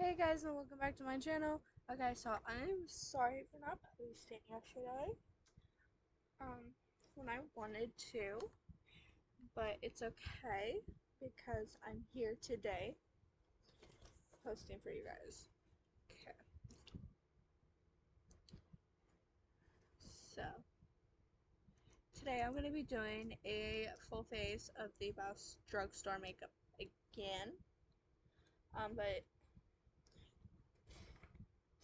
Hey guys, and welcome back to my channel. Okay, so I'm sorry for not posting yesterday when I wanted to, but it's okay because I'm here today posting for you guys. Okay, so today I'm going to be doing a full face of the Best Drugstore makeup again, but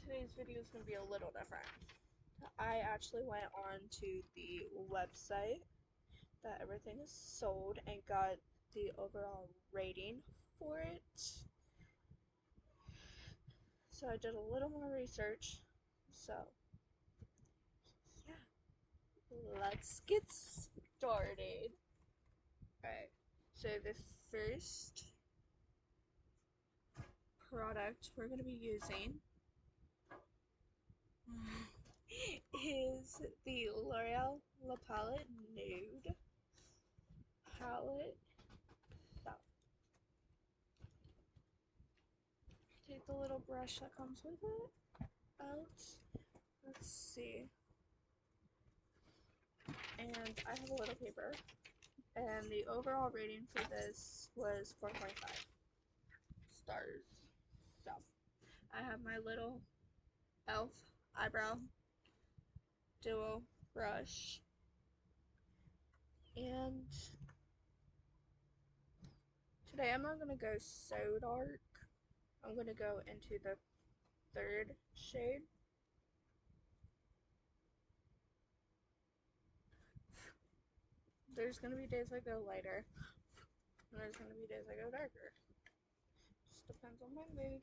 today's video is going to be a little different. I actually went on to the website that everything is sold and got the overall rating for it. So I did a little more research. So yeah, let's get started. Alright, so the first product we're going to be using is the L'Oreal La Palette Nude palette. So take the little brush that comes with it out. Let's see. And I have a little paper. And the overall rating for this was 4.5 stars. So, I have my little e.l.f. eyebrow duo brush. And today I'm not going to go so dark. I'm going to go into the third shade. There's going to be days I go lighter. And there's going to be days I go darker. Just depends on my mood.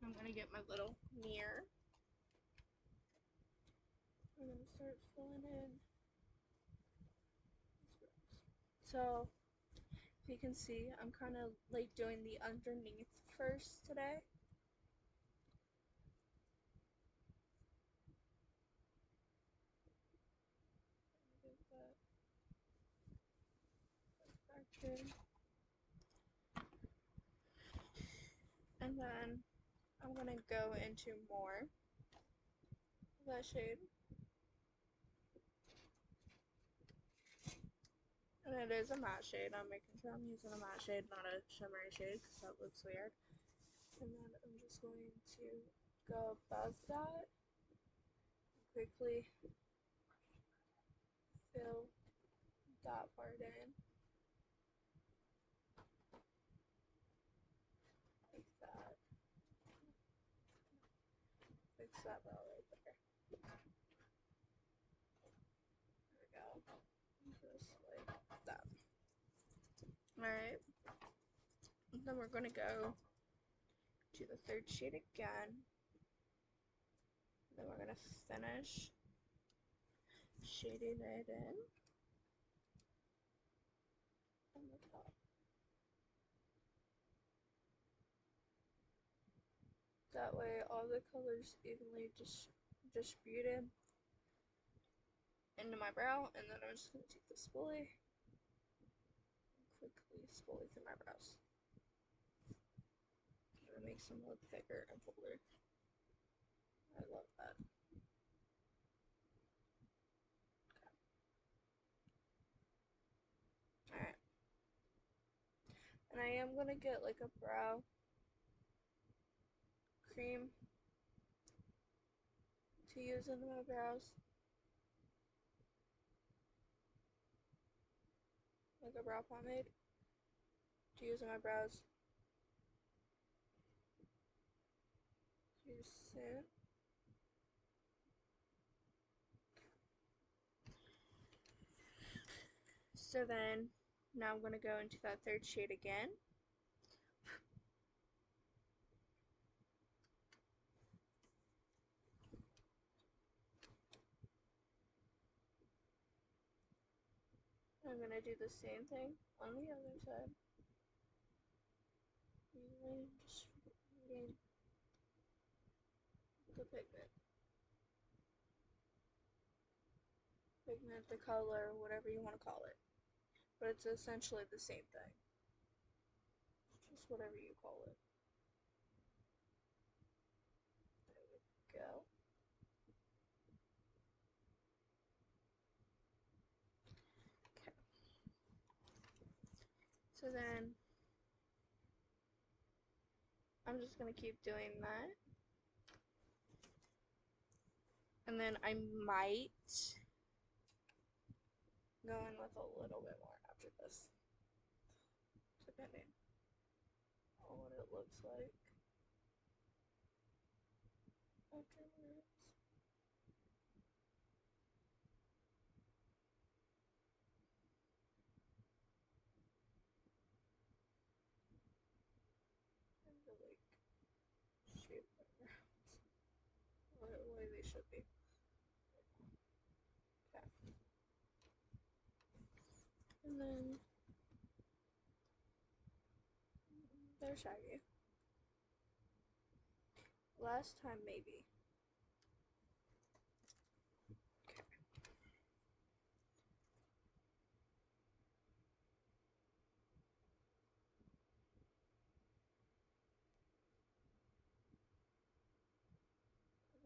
I'm going to get my little mirror. I'm going to start filling in. So, if you can see, I'm kind of like doing the underneath first today. Get that back in. And then I'm going to go into more of that shade. And it is a matte shade. I'm making sure I'm using a matte shade, not a shimmery shade, because that looks weird. And then I'm just going to go above that, quickly fill that part in, like that. Fix that brow right there. There we go. Just like that. Alright. Then we're going to go to the third shade again. Then we're going to finish shading it in on the top. That way all the colors evenly distributed into my brow, and then I'm just going to take the spoolie and quickly spoolie through my brows. It makes them look thicker and fuller. I love that. Okay. Alright. And I am going to get like a brow cream to use into my brows. Like a brow pomade to use in my brows. Too soon. So then, now I'm going to go into that third shade again. I'm going to do the same thing on the other side. Evenly distributing the pigment. Pigment, the color, whatever you want to call it. But it's essentially the same thing. Just whatever you call it. So then I'm just gonna keep doing that. And then I might go in with a little bit more after this, depending on what it looks like afterwards. And to like shape my brows the way they should be. Okay. And then they're shaggy. Last time maybe.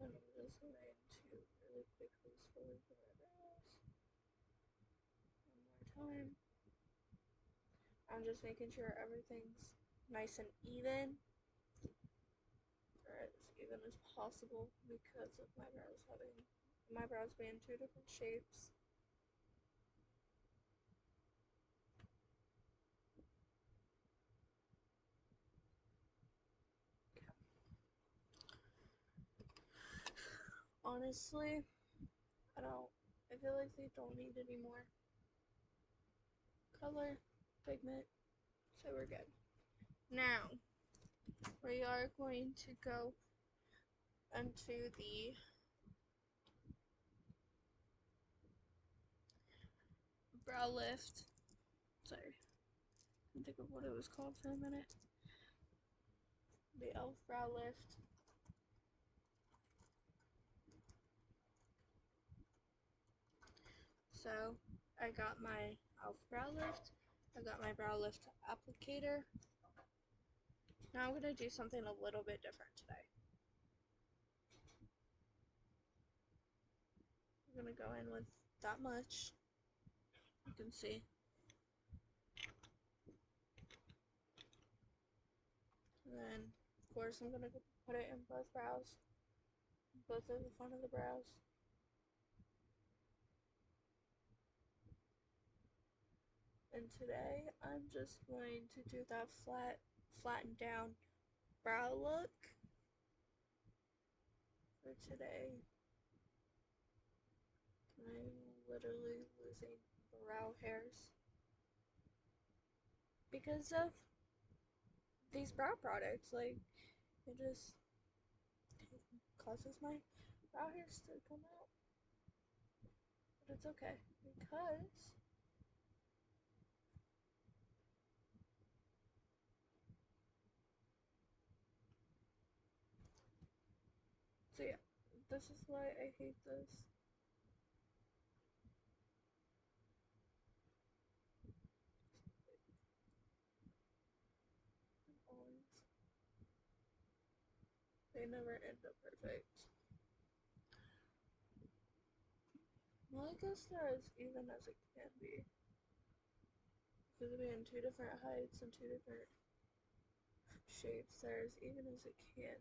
Okay. And then I'm just going to really quickly smooth my brows. One more time. I'm just making sure everything's nice and even, or as even as possible, because of my brows being two different shapes. Honestly, I feel like they don't need any more color, pigment, so we're good. Now, we are going to go into the brow lift. Sorry, I can think of what it was called for a minute. The e.l.f. brow lift. So, I got my e.l.f. brow lift. I got my brow lift applicator. Now I'm going to do something a little bit different today. I'm going to go in with that much. You can see. And then, of course, I'm going to put it in both brows. Both of the front of the brows. And today, I'm just going to do that flattened down brow look for today. I'm literally losing brow hairs because of these brow products. Like, it just causes my brow hairs to come out. But it's okay because so yeah, this is why I hate this. Always. They never end up perfect. Well, I guess they're as even as it can be. Because being two different heights and two different shapes, they're as even as it can,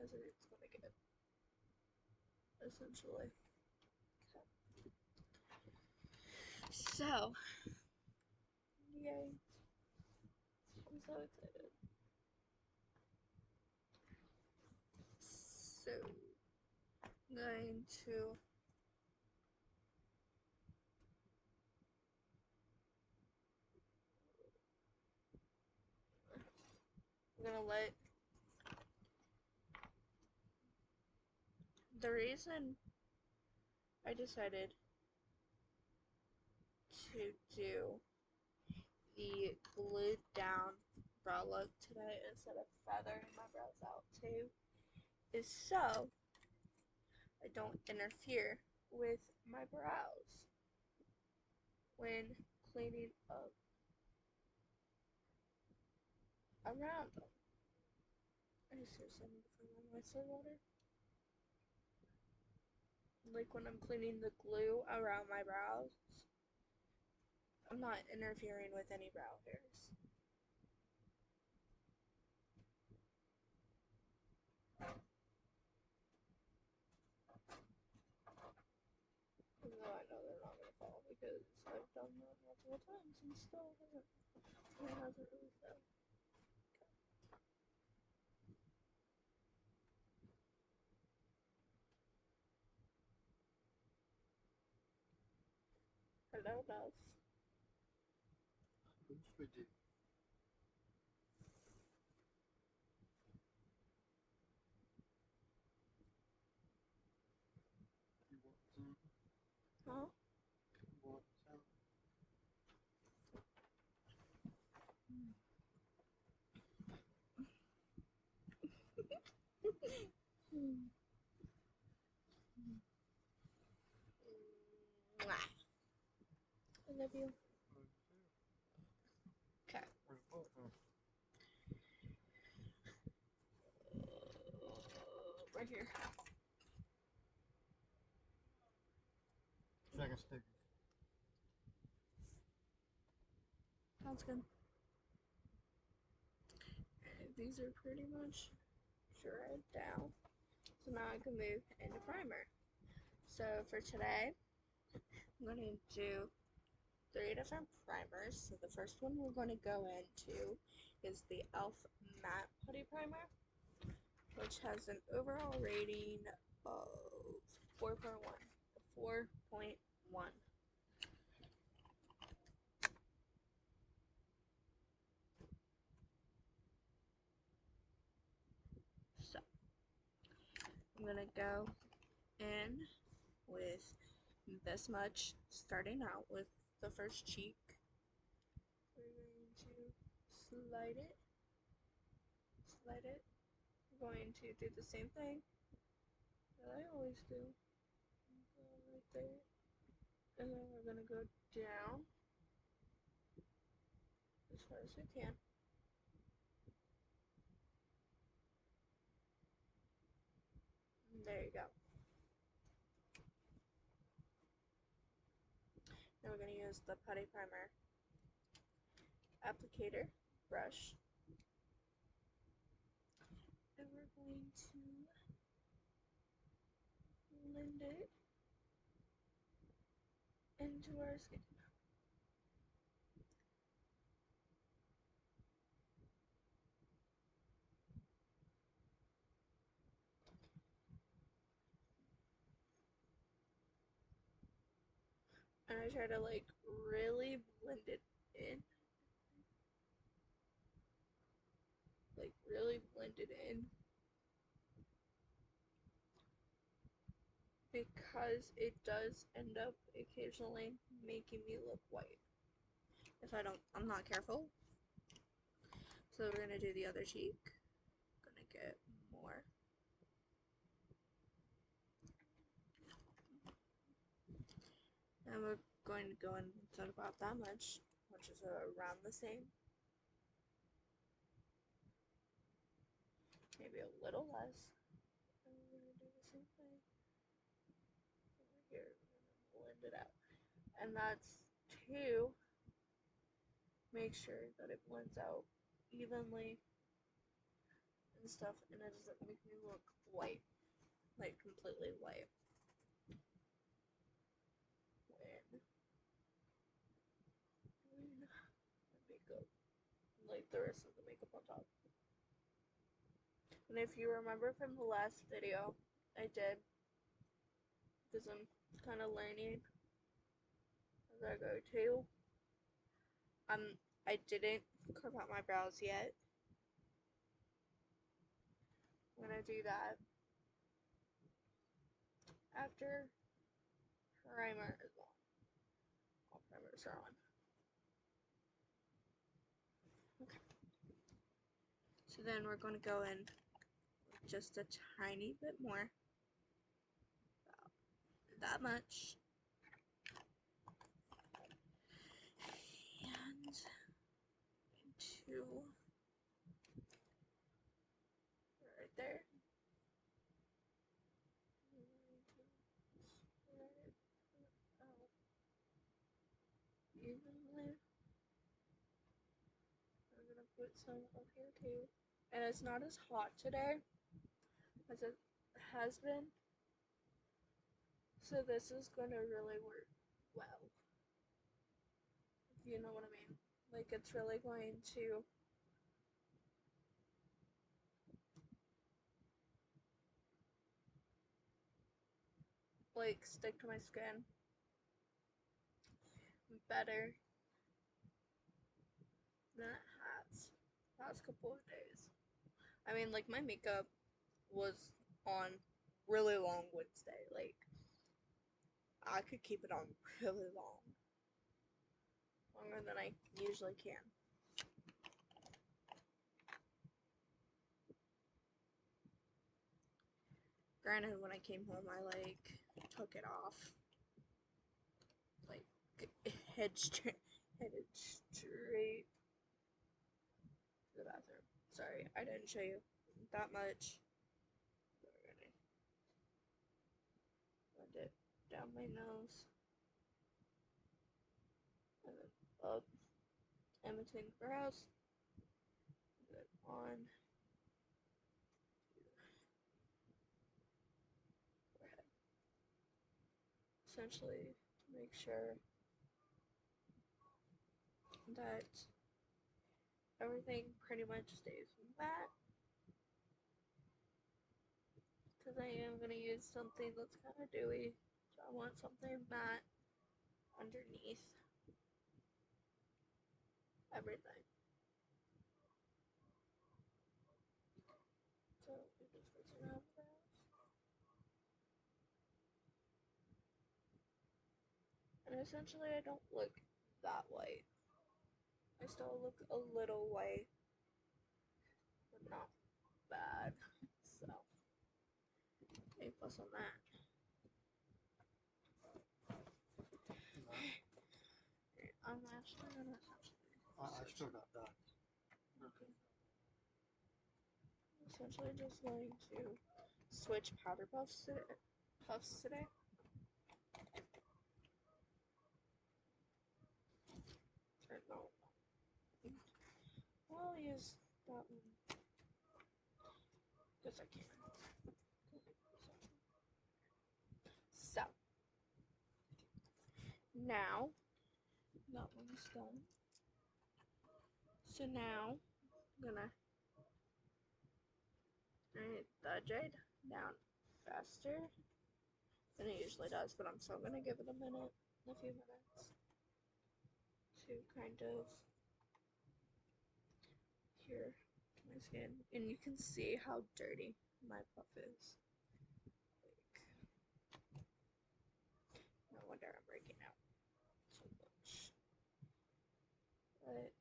as it's gonna get. Essentially. Okay. So, yay. I'm so excited. So, I'm going to let the reason I decided to do the glued down brow look today instead of feathering my brows out too is so I don't interfere with my brows when cleaning up around them. I seriously need to find my micellar water. Like when I'm cleaning the glue around my brows, I'm not interfering with any brow hairs. Even though I know they're not going to fall because I've done that multiple times and still hasn't really fell. Hello, love. Who's sweetie? You want some? Huh? You want some? Mwah. I love you. Okay. Where's the phone? Right here. Second sticker. Sounds good. These are pretty much dried down. So now I can move into primer. So for today, I'm going to do 3 different primers. So the first one we're going to go into is the e.l.f. Matte Putty Primer, which has an overall rating of 4.1. 4.1. So I'm going to go in with this much, starting out with the first cheek. We're going to slide it. We're going to do the same thing that I always do. Go right there. And then we're going to go down as far as we can. And there you go. Now we're going to use the Putty Primer applicator brush. And we're going to blend it into our skin. And I try to like really blend it in. Like really blend it in. Because it does end up occasionally making me look white. If I'm not careful. So we're gonna do the other cheek. Gonna get more. And we're going to go in about that much, which is around the same. Maybe a little less. And we're gonna do the same thing over here. We're gonna blend it out. And that's to make sure that it blends out evenly and stuff, and it doesn't make me look white, like completely white. When makeup, like the rest of the makeup on top. And if you remember from the last video I did, because I'm kind of learning as I go too, I didn't curve out my brows yet. I'm gonna do that after primer is on. All primers are on. Okay. So then we're going to go in with just a tiny bit more. About that much. And into right there. Evenly. put some up here too. And it's not as hot today as it has been. So this is going to really work well. If you know what I mean. Like it's really going to like stick to my skin better than it has past couple of days. I mean, like my makeup was on really long Wednesday. Like I could keep it on really long, longer than I usually can. Granted, when I came home, I like took it off, like headed straight to the bathroom. Sorry, I didn't show you that much. So we're gonna blend it down my nose and then up in between the brows, and then on forehead. Essentially, make sure that everything pretty much stays matte. Because I am going to use something that's kind of dewy. So I want something matte underneath everything. So we just fix around the brows. And essentially I don't look that white. I still look a little white, but not bad. So, A plus on that. I'm actually gonna I still got that. essentially just going to switch powder puffs today. Or no, I'll use that one because I can. So now that one's done. So now I'm gonna jade down faster than it usually does, but I'm still gonna give it a few minutes to kind of cure my skin, and you can see how dirty my puff is. Like, no wonder I'm breaking out so much. But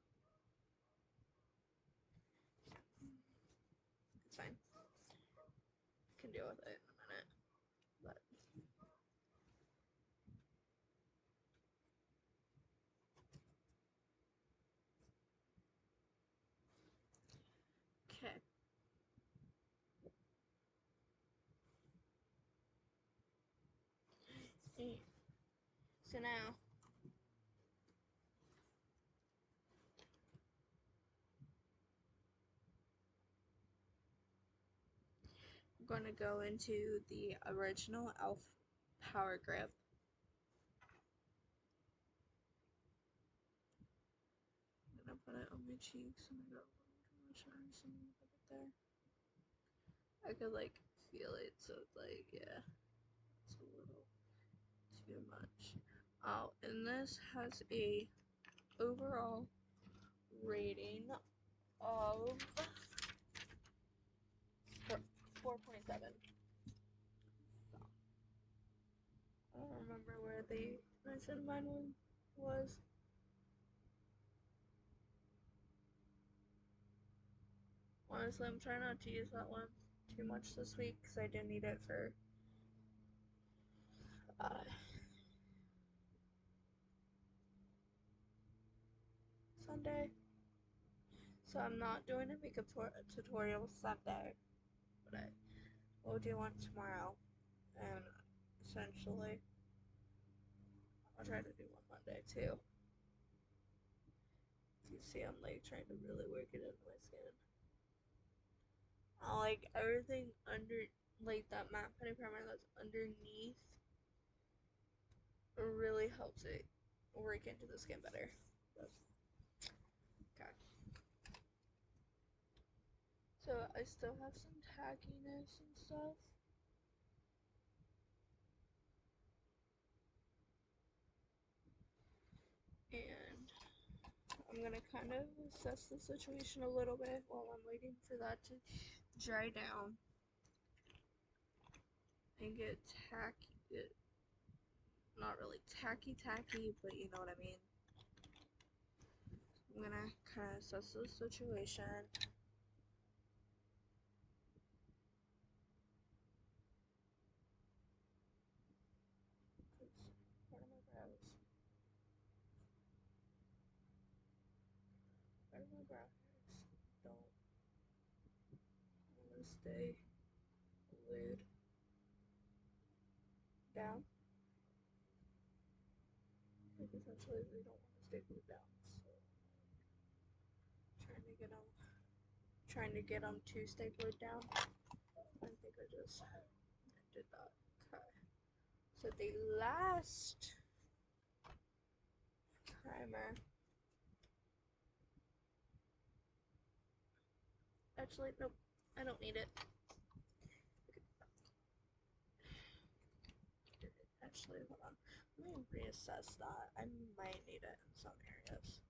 it's fine. I can deal with it in a minute. But okay. So now I'm going to go into the original e.l.f. Power Grip. I'm going to put it on my cheeks, and I got a little too much iron, so I'm going to put it there. I could like feel it, so it's like, yeah, it's a little too much. Oh, and this has a overall rating of 4.7. So, I don't remember where I said mine was. Honestly, I'm trying not to use that one too much this week because I do need it for Sunday. So I'm not doing a makeup tutorial Sunday, but I will do one tomorrow. And essentially, I'll try to do one Monday too. You see, I'm like trying to really work it into my skin. I like everything under, like that matte putty primer that's underneath really helps it work into the skin better. Okay. So I still have some tackiness and stuff. And I'm gonna kind of assess the situation a little bit while I'm waiting for that to dry down and get tacky. Not really tacky, but you know what I mean. I'm gonna kind of assess the situation. Part of my brows. Part of my brow hairs don't want to stay glued down. Like essentially, they don't want to stay glued down. So trying to get them to stay glued down. I think I just did that. Okay. So the last primer. Actually, nope. I don't need it. Actually, hold on. Let me reassess that. I might need it in some areas.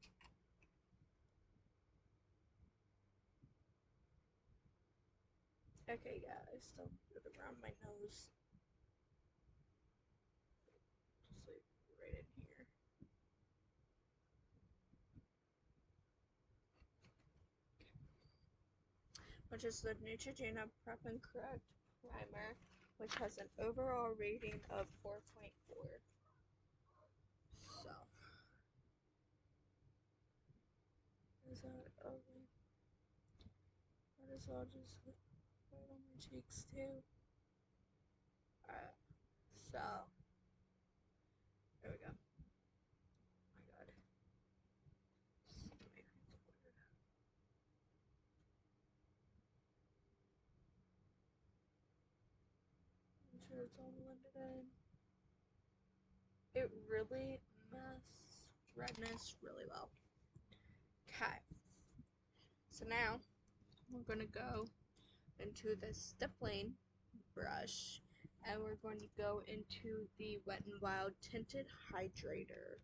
Okay, yeah, I still put it around my nose. Just like right in here. Which is the Neutrogena Prep and Correct Primer, which has an overall rating of 4.4. So, is that okay? Might as well just put it on my cheeks too. Alright, so, there we go. Oh my god. I'm sure it's all blended in. It really masks redness really well. Okay. So now we're going to go into the stippling brush and we're going to go into the Wet n Wild Tinted Hydrator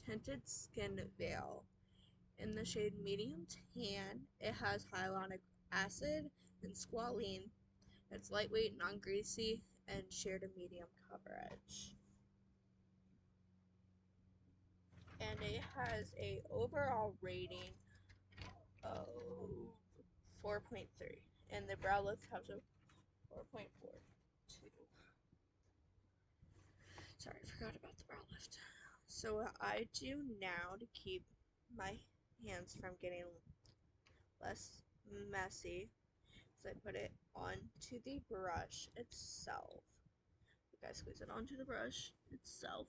Tinted Skin Veil in the shade Medium Tan. It has hyaluronic acid and squalene. It's lightweight, non-greasy, and sheer to medium coverage. And it has a overall rating of 4.3, and the brow lift has a 4.42. Sorry, I forgot about the brow lift. So what I do now to keep my hands from getting less messy is I put it onto the brush itself. You guys squeeze it onto the brush itself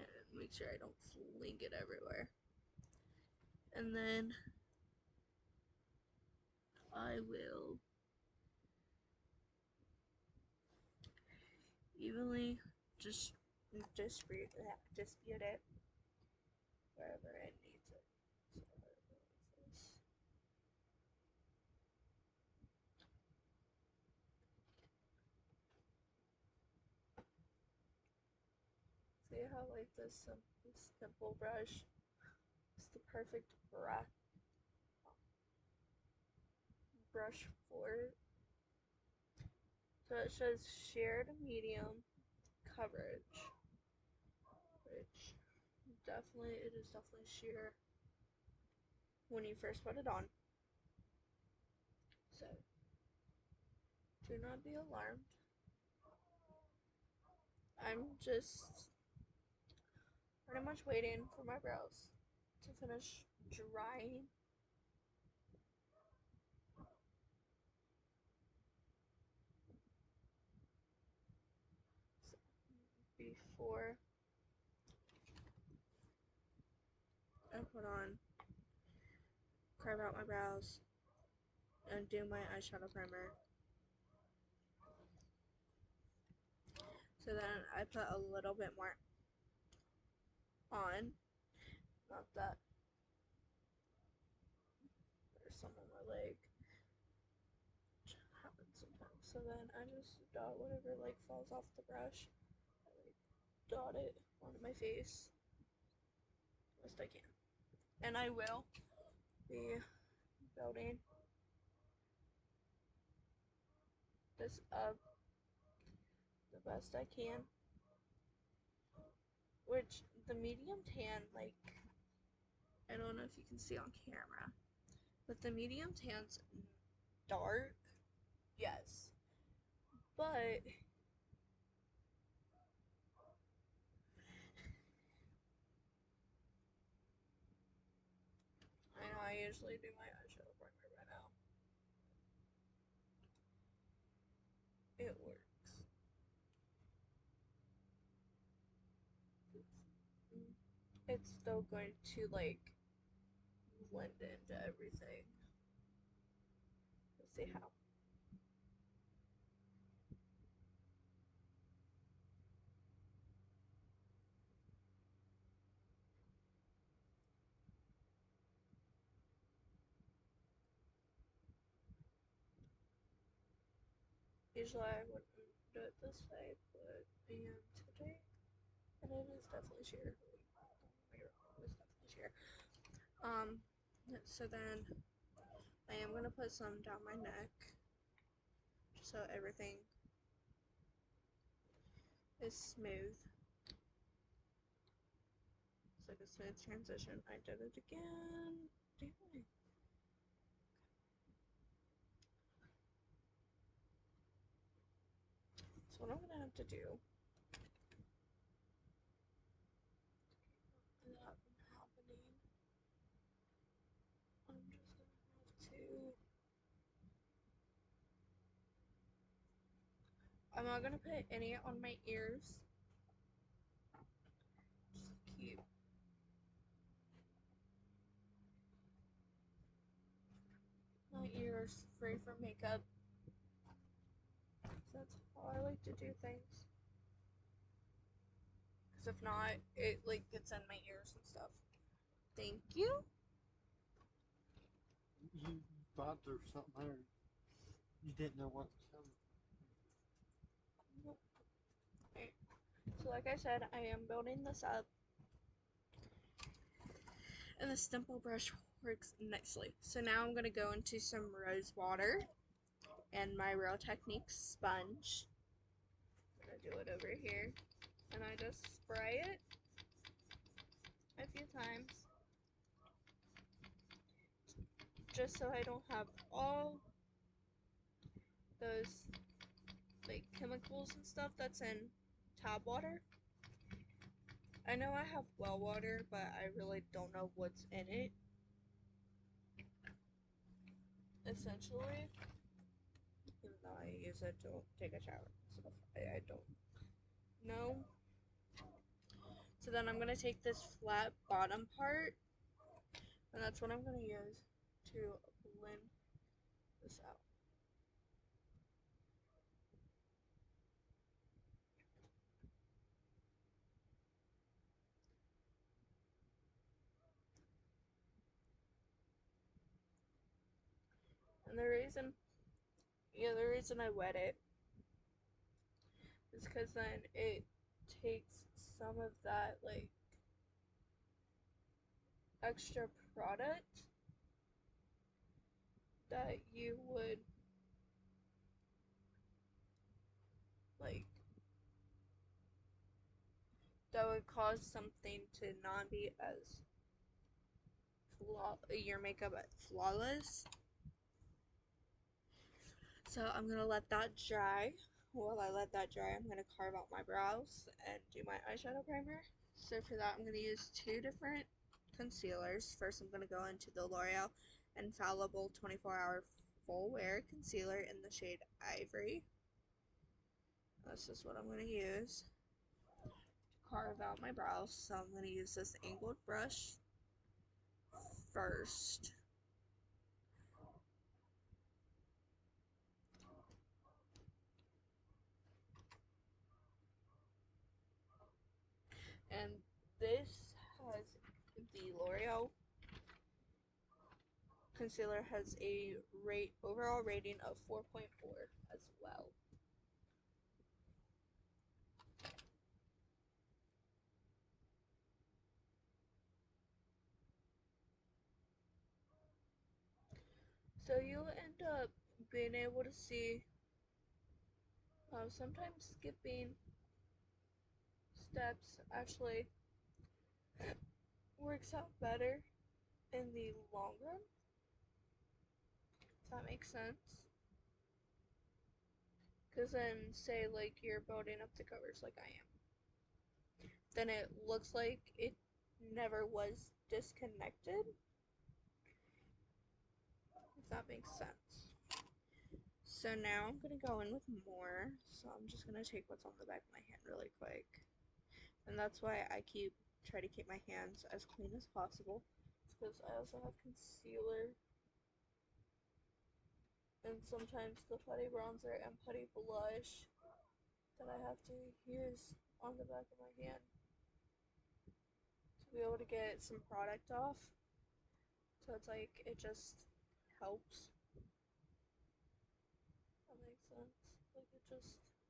and make sure I don't fling it everywhere. And then I will evenly just distribute it wherever it needs it. See how like this simple brush is the perfect brush for it. So it says sheer to medium coverage, which it is definitely sheer when you first put it on. So do not be alarmed. I'm just pretty much waiting for my brows to finish drying. Before I put on, carve out my brows, and do my eyeshadow primer. So then I put a little bit more on. Not that. There's some on my leg. Which happens sometimes. So then I just dot whatever like falls off the brush. I like dot it onto my face best I can. And I will be building this up the best I can. Which the medium tan, like, I don't know if you can see on camera, but the medium tan's dark, yes, but I know I usually do my eyeshadow primer by now. It works. It's still going to like blend into everything. Let's see how. Usually I wouldn't do it this way, but I am today. And it is definitely sheer. It was definitely sheer. So then I am gonna put some down my neck so everything is smooth. It's like a smooth transition. I did it again. Damn it. So what I'm gonna have to do that from happening, I'm just gonna have to. I'm not gonna put any on my ears. Just keep my ears free from makeup. So that's how I like to do things. Because if not, it like gets in my ears and stuff. Thank you. You thought there was something there. You didn't know what was coming. Okay. So like I said, I am building this up. And the stipple brush works nicely. So now I'm going to go into some rose water and my Real Techniques sponge. I'm going to do it over here. And I just spray it a few times. Just so I don't have all those like chemicals and stuff that's in tap water. I know I have well water, but I really don't know what's in it. Essentially, even though I use it to take a shower and stuff, I don't know. So then I'm going to take this flat bottom part, and that's what I'm going to use to blend this out. And the reason I wet it is because then it takes some of that like extra product that you would like that would cause something to not be as your makeup flawless. So I'm gonna let that dry. While I let that dry, I'm gonna carve out my brows and do my eyeshadow primer. So for that, I'm gonna use two different concealers. First, I'm gonna go into the L'Oreal Infallible 24-Hour Full Wear Concealer in the shade Ivory. This is what I'm gonna use to carve out my brows. So I'm gonna use this angled brush first. And this has the L'Oreal concealer has a overall rating of 4.4 as well. So you'll end up being able to see sometimes skipping steps actually works out better in the long run. Does that make sense? Because then, say, like, you're building up the covers like I am, then it looks like it never was disconnected, if that makes sense. So now I'm going to go in with more. So I'm just going to take what's on the back of my hand really quick. And that's why I try to keep my hands as clean as possible. Because I also have concealer. And sometimes the putty bronzer and putty blush that I have to use on the back of my hand to be able to get some product off. So it's like, it just helps. That makes sense. Like,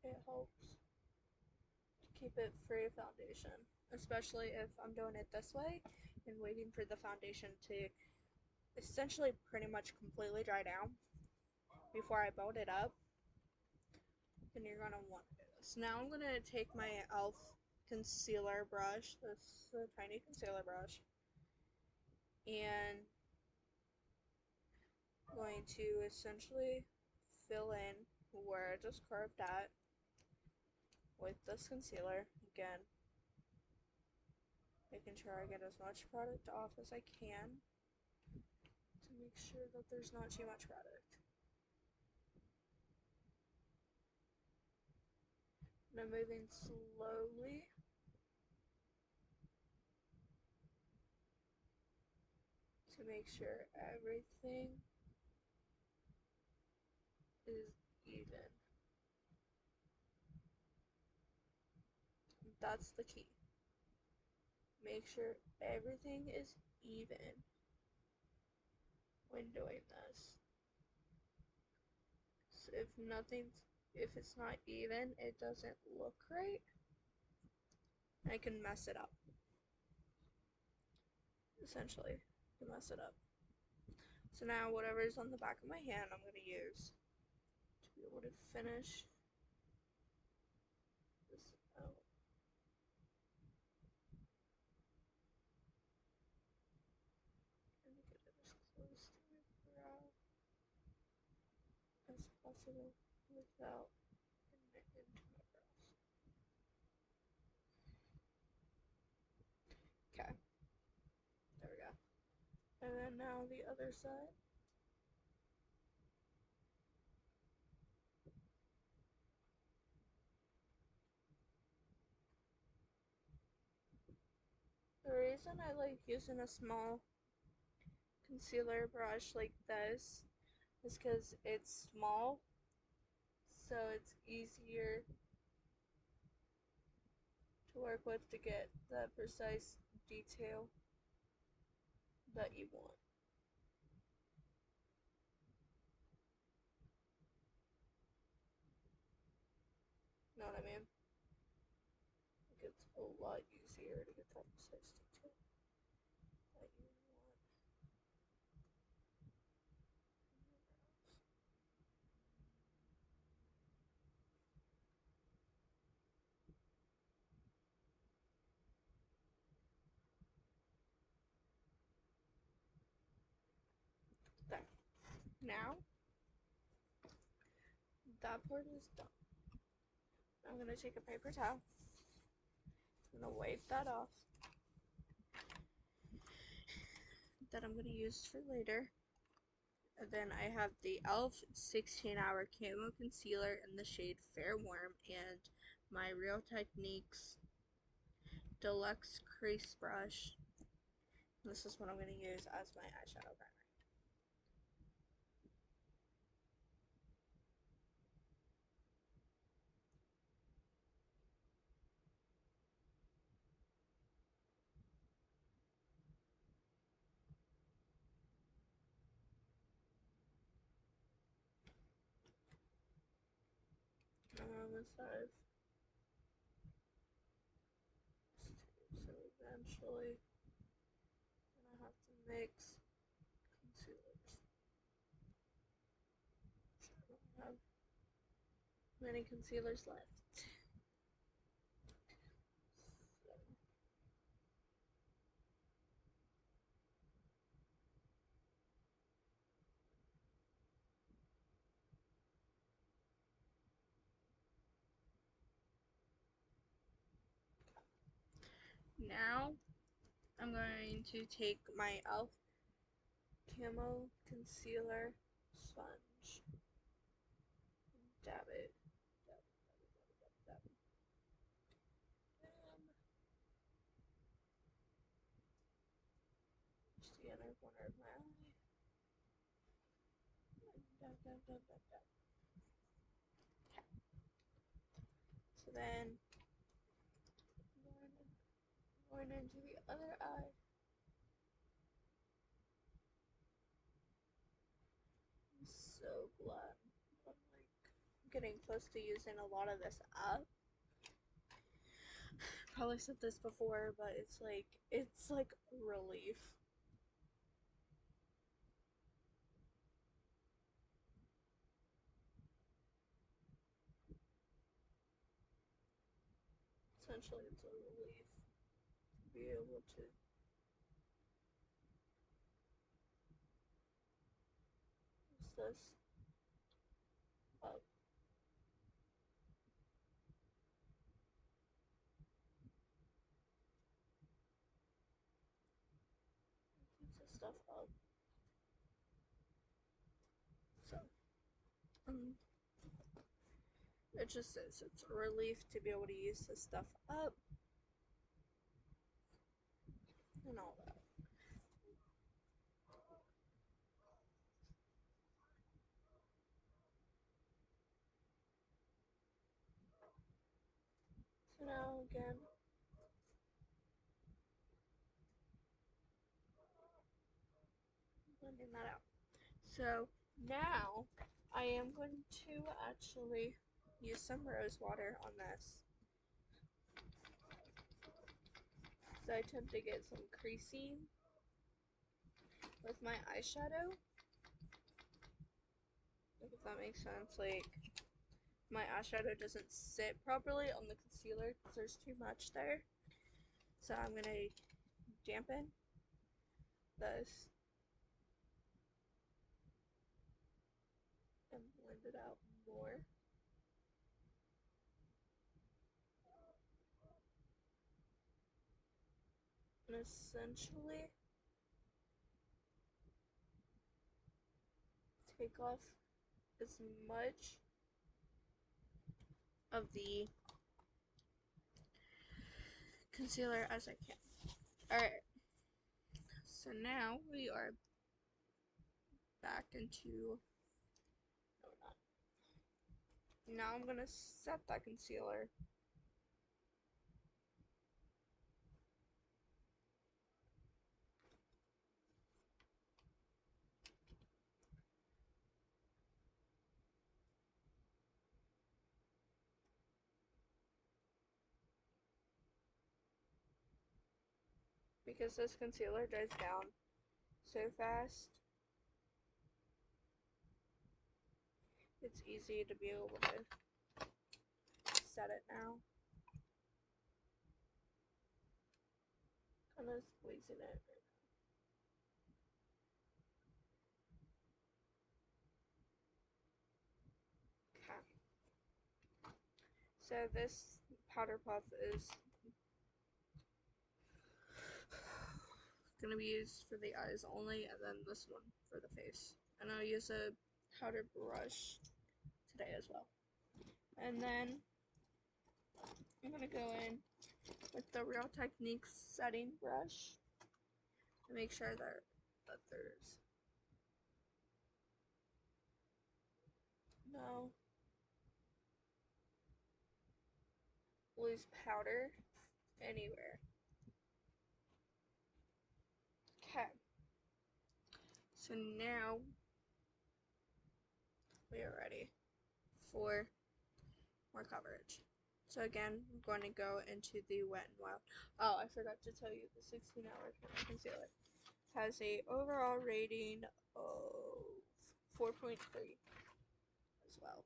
it helps to keep it free of foundation. Especially if I'm doing it this way and waiting for the foundation to essentially pretty much completely dry down before I build it up. Then you're going to want to do this. Now I'm going to take my e.l.f. concealer brush. This is a tiny concealer brush. And going to essentially fill in where I just carved at with this concealer. Again, making sure I get as much product off as I can to make sure that there's not too much product. And I'm moving slowly to make sure everything is even. That's the key. Make sure everything is even when doing this. So if it's not even, it doesn't look right. I can mess it up. Essentially, you can mess it up. So now whatever's on the back of my hand, I'm going to use to be able to finish this out. And get it as close to my brow as possible without getting it into my brows. Okay, there we go. And then now the other side. The reason I like using a small concealer brush like this is because it's small, so it's easier to work with to get the precise detail that you want. Know what I mean? Like, it's a lot easier to get that precise detail that you want. There. Now, that part is done. I'm going to take a paper towel. I'm going to wipe that off. That I'm going to use for later. And then I have the e.l.f. 16-hour camo concealer in the shade Fair Warm and my Real Techniques Deluxe Crease Brush This is what I'm going to use as my eyeshadow primer. On this side. So eventually, I'm gonna have to mix concealers. I don't have many concealers left. So. Now I'm going to take my e.l.f. Camo Concealer Sponge. Dab it. Dab it, dab it, dab it, dab it, dab it. Just the inner corner of my eye. Dab, dab, dab, dab, dab. Okay. So then, going into the other eye. I'm so glad I'm like getting close to using a lot of this up. Probably said this before, but it's like relief. Essentially, it's a relief to be able to use this up. Use this stuff up. So, um, it just is. It's a relief to be able to use this stuff up and all that. So now again, blending that out. So now I am going to actually use some rose water on this. So I tend to get some creasing with my eyeshadow. Like, if that makes sense, like my eyeshadow doesn't sit properly on the concealer because there's too much there. So I'm gonna dampen this and blend it out more. And essentially take off as much of the concealer as I can. Alright, so now we are back into, no, not. Now I'm gonna set that concealer. Because this concealer dries down so fast, it's easy to be able to set it now. Kind of squeezing it right now. Okay. So this powder puff is going to be used for the eyes only, and then this one for the face. And I'll use a powder brush today as well. And then I'm going to go in with the Real Techniques setting brush to make sure that there's no loose powder anywhere. Okay, so now we are ready for more coverage. So again, I'm going to go into the Wet n Wild. Oh, I forgot to tell you the 16-hour concealer has a overall rating of 4.3 as well.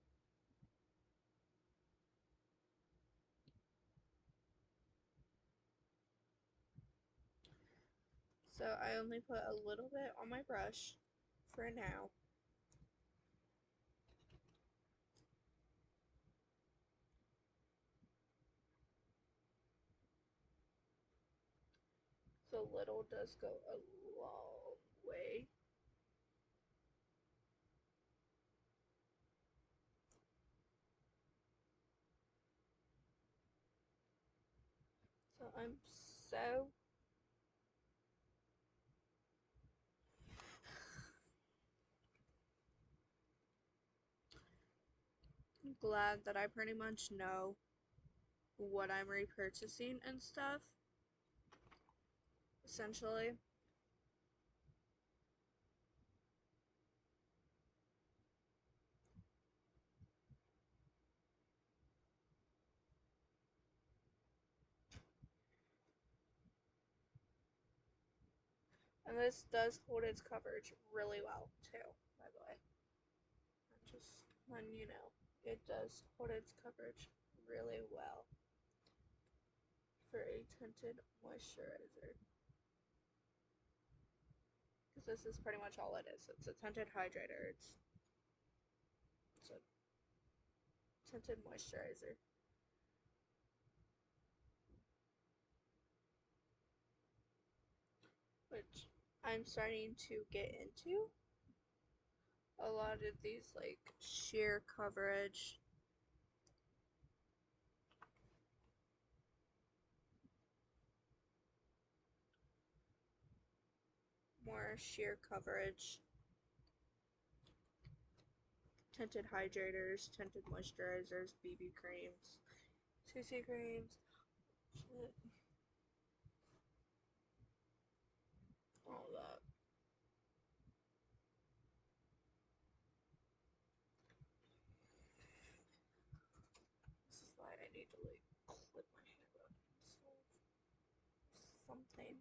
So I only put a little bit on my brush for now. So little does go a long way. So I'm so glad that I pretty much know what I'm repurchasing and stuff, essentially. And this does hold its coverage really well, too, by the way. I'm just letting you know. It does hold its coverage really well for a tinted moisturizer. Because this is pretty much all it is. It's a tinted hydrator. It's a tinted moisturizer. Which I'm starting to get into. A lot of these like sheer coverage, more sheer coverage, tinted hydrators, tinted moisturizers, BB creams, CC creams, shit, all that. This is why I need to like clip my hair up and something.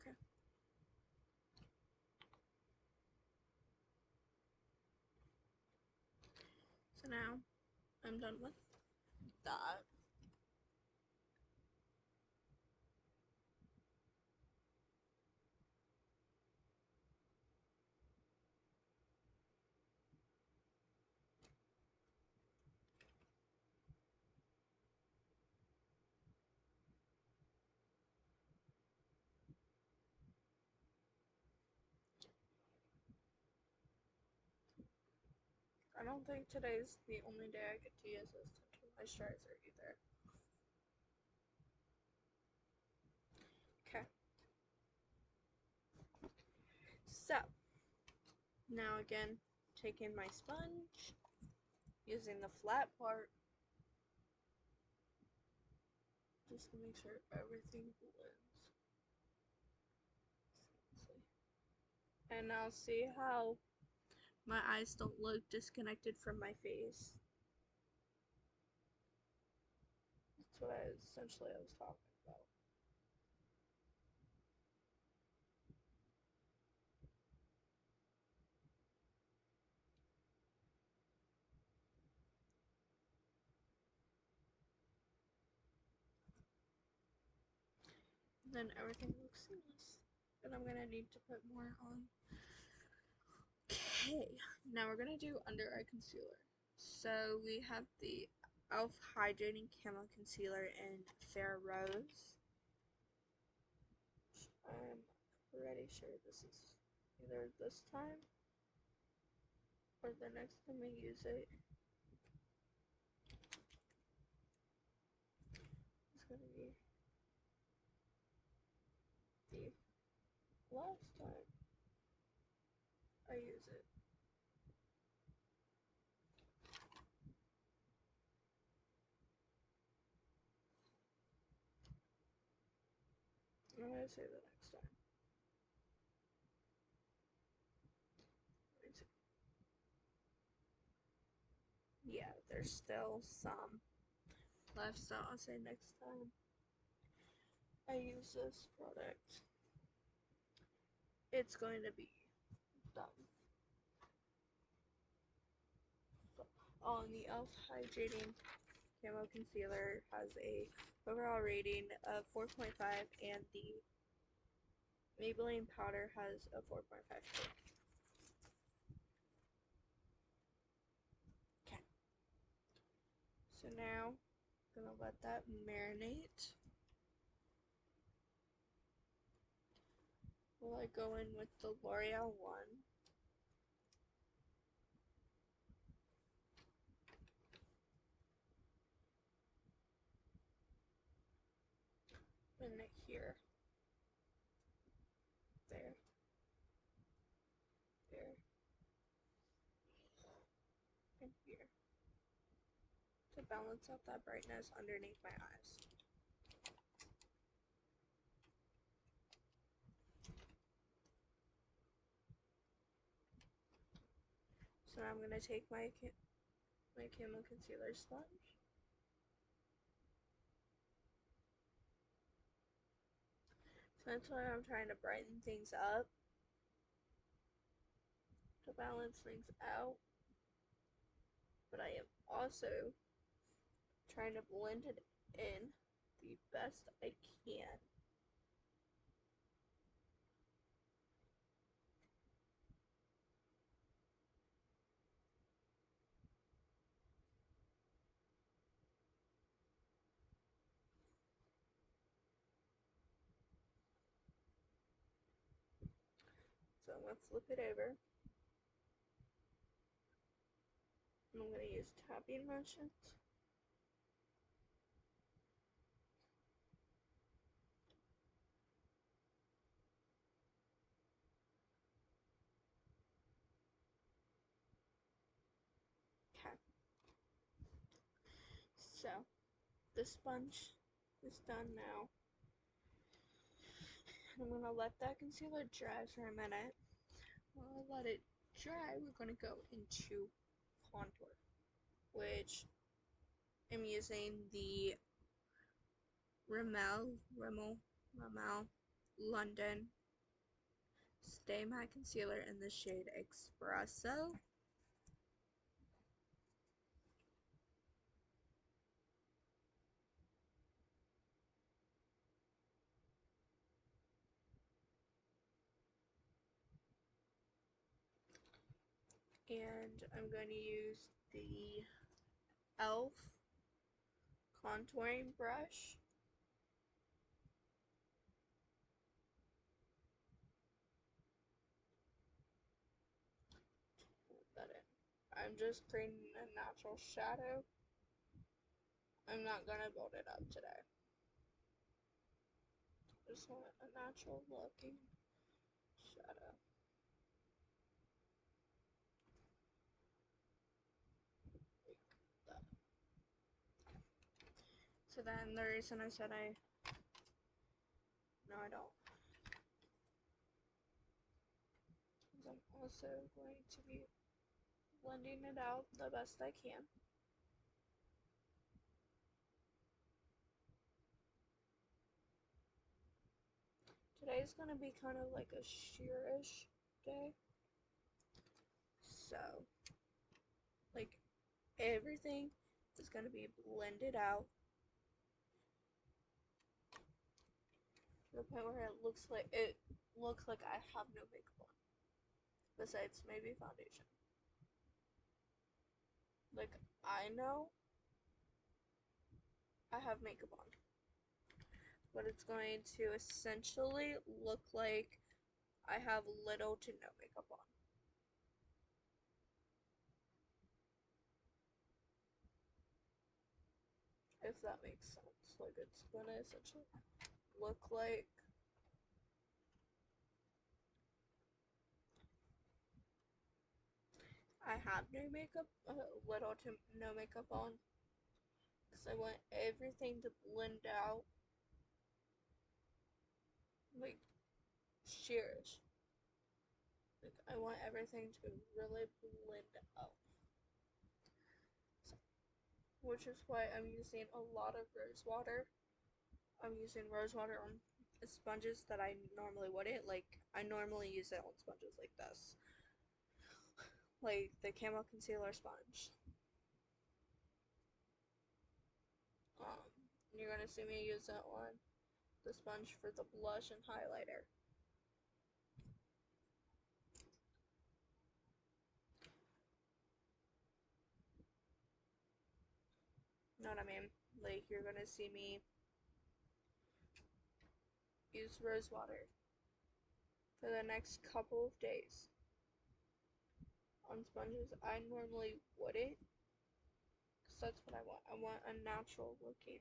Okay. So now I'm done with that. I don't think today's the only day I get to use this tinted moisturizer either. Okay. So now again, taking my sponge, using the flat part, just to make sure everything blends. And now see how my eyes don't look disconnected from my face. That's what I was talking about. Then everything looks seamless. And I'm gonna need to put more on. Okay, now we're gonna do under eye concealer. So we have the e.l.f. Hydrating Camo Concealer in Fair Rose. I'm pretty sure this is either this time or the next time I use it. It's gonna be the last time I use it. I'm gonna say the next time. Yeah, there's still some left, so I'll say next time I use this product, it's going to be done. So, and the e.l.f. Hydrating Camo Concealer has a overall rating of 4.5, and the Maybelline powder has a 4.5. Okay. So now I'm gonna let that marinate. Will I go in with the L'Oreal one? In here. There. There. And here. To balance out that brightness underneath my eyes. So now I'm gonna take my Camo Concealer sponge. So that's why I'm trying to brighten things up, to balance things out. But I am also trying to blend it in the best I can. So I'm gonna flip it over. And I'm gonna use tapping motions. Okay. So the sponge is done now. I'm gonna let that concealer dry for a minute. While I let it dry, we're gonna go into contour, which I'm using the Rimmel London Stay Matte Concealer in the shade Espresso. And I'm going to use the e.l.f. contouring brush. Put that in. I'm just creating a natural shadow. I'm not going to build it up today. Just want a natural looking shadow. Like that. So then the reason I said no, I don't. I'm also going to be blending it out the best I can. Today's gonna be kind of like a sheerish day. So, like, everything is gonna be blended out to the point where it looks like I have no makeup on. Besides maybe foundation. Like, I know I have makeup on. But it's going to essentially look like I have little to no makeup on. If that makes sense. Like, it's gonna essentially look like I have no makeup, little to no makeup on, because I want everything to blend out, like, sheerish. Like, I want everything to really blend out. So, which is why I'm using a lot of rose water. I'm using rose water on sponges that I normally wouldn't. Like, I normally use it on sponges like this. Like the Camo Concealer sponge. You're gonna see me use that on the sponge for the blush and highlighter. Know what I mean? Like, you're gonna see me use rose water for the next couple of days on sponges I normally wouldn't, because that's what I want. I want a natural looking,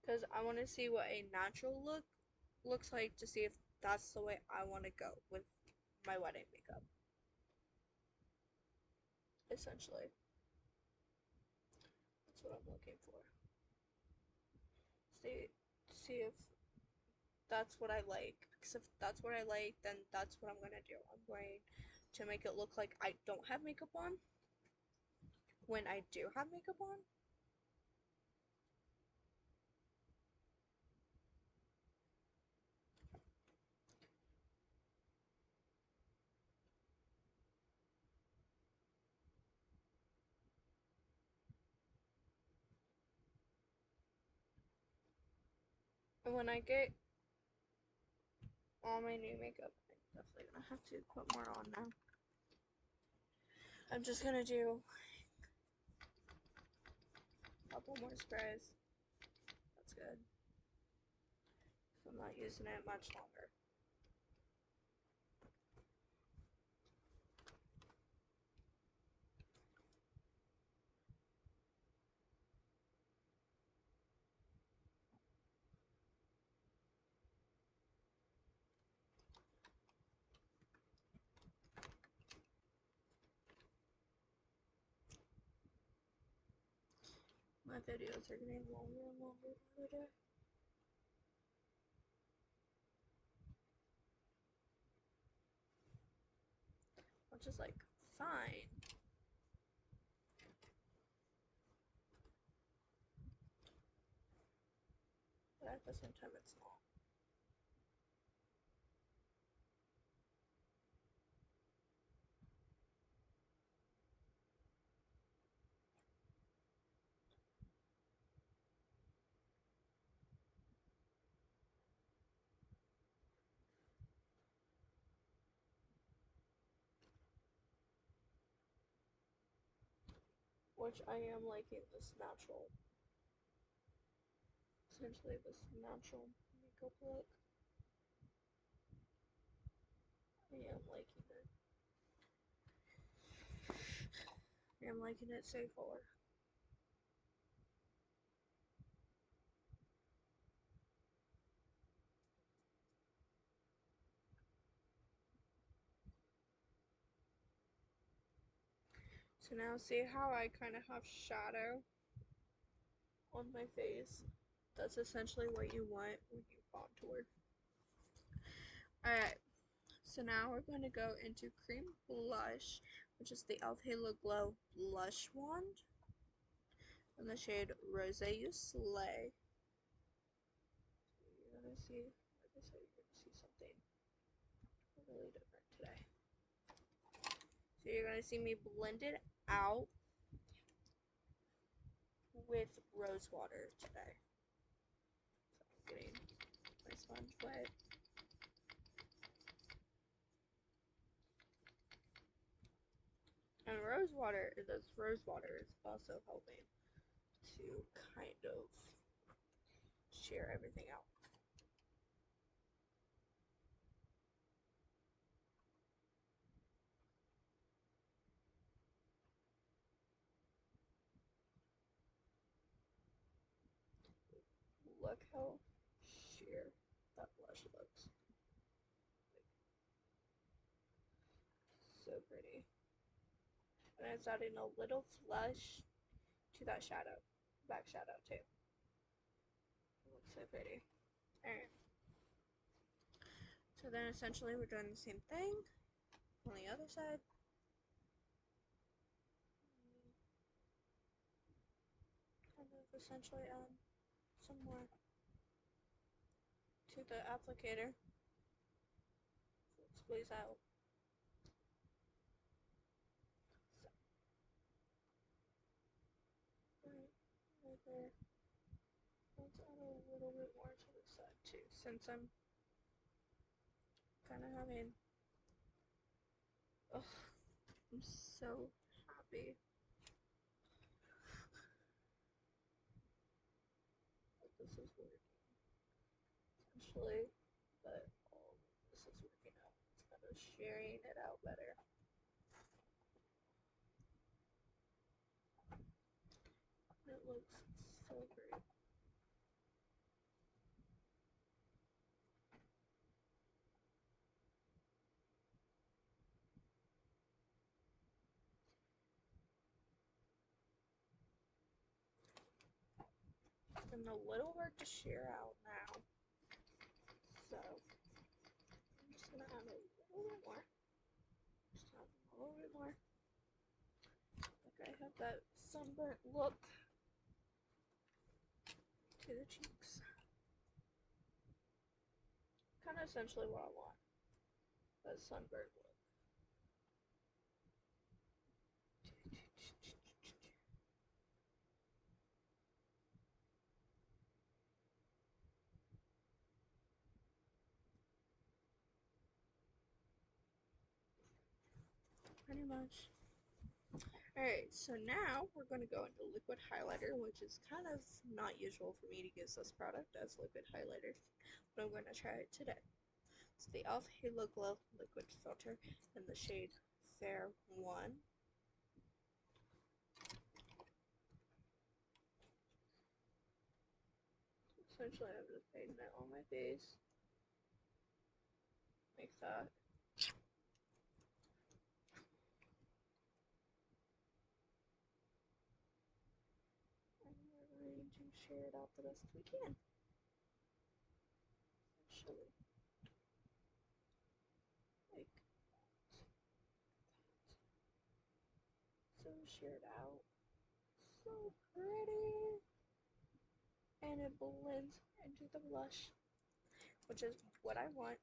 because I want to see what a natural look looks like, to see if that's the way I want to go with my wedding makeup, essentially. That's what I'm looking for. See if that's what I like. Because if that's what I like, then that's what I'm going to do. I'm going to make it look like I don't have makeup on when I do have makeup on. And when I get all my new makeup, I'm definitely going to have to put more on now. I'm just going to do a couple more sprays. That's good. So I'm not using it much longer. My videos are getting longer and longer by the day. Which is like fine. But at the same time, it's not. Which I am liking this natural, essentially this natural makeup look. I am liking it. I am liking it so far. So now see how I kind of have shadow on my face? That's essentially what you want when you contour. Alright, so now we're going to go into cream blush, which is the e.l.f. Halo Glow Blush Wand in the shade Rose You Slay. You're going to see, like I said, you're going to see something really different today. So you're going to see me blend it out with rose water today. So I'm getting my sponge wet. And rose water is also helping to kind of share everything out. Look how sheer that blush looks. So pretty. And it's adding a little flush to that shadow, back shadow too. It looks so pretty. Alright. So then essentially we're doing the same thing on the other side. Kind of essentially add some more to the applicator. So it squeeze out. So, right there. Let's add a little bit more to the side too, since I'm kind of having. Ugh, I'm so happy that this is working. Essentially, but all of this is working out. It's kind of sharing it out better. It looks so great. And a little hard to share out now. So I'm just gonna add a little bit more. Just add a little bit more. Like I have that sunburnt look to the cheeks. Kind of essentially what I want. That sunburnt look. Pretty much. Alright, so now we're going to go into liquid highlighter, which is kind of not usual for me to use this product as liquid highlighter, but I'm going to try it today. It's the e.l.f. Halo Glow Liquid Filter in the shade Fair 1. Essentially, I'm just painting it on my face, like that. And we're going to share it out the best we can. Essentially. Like that. So shared out. So pretty. And it blends into the blush, which is what I want.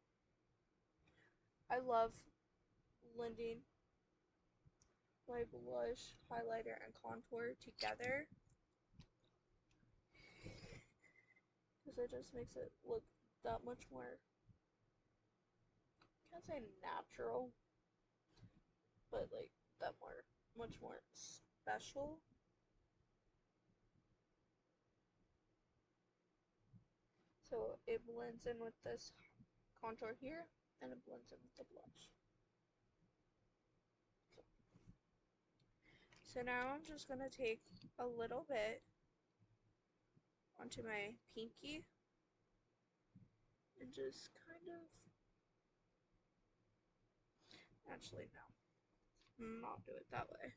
I love blending my blush, highlighter, and contour together because it just makes it look that much more, I can't say natural, but like that much more special. So it blends in with this contour here, and it blends in with the blush. So now I'm just going to take a little bit onto my pinky and just kind of, actually no, not do it that way.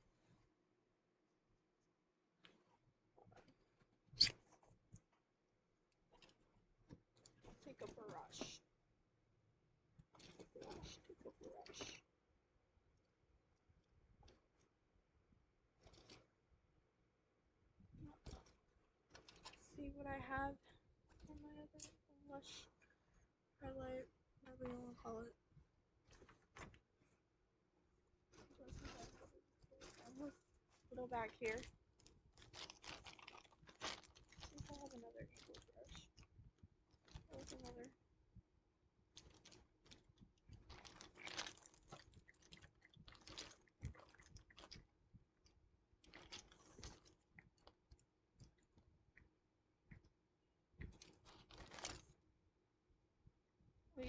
Take a brush. Take a brush. See what I have on my other blush, highlight, whatever you want to call it. Little back here. I think I have another angle brush. There's another.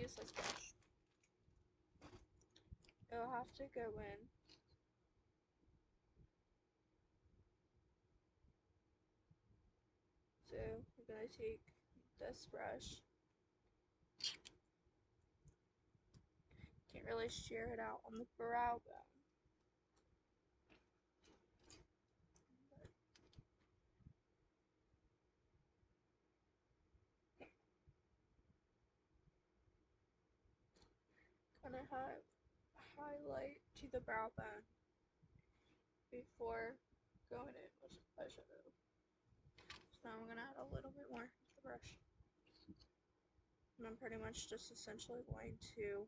use this brush. It'll have to go in. So I'm gonna take this brush. Can't really shear it out on the brow bone. Gonna highlight to the brow bone before going in, which I should have. So now I'm gonna add a little bit more to the brush. And I'm pretty much just essentially going to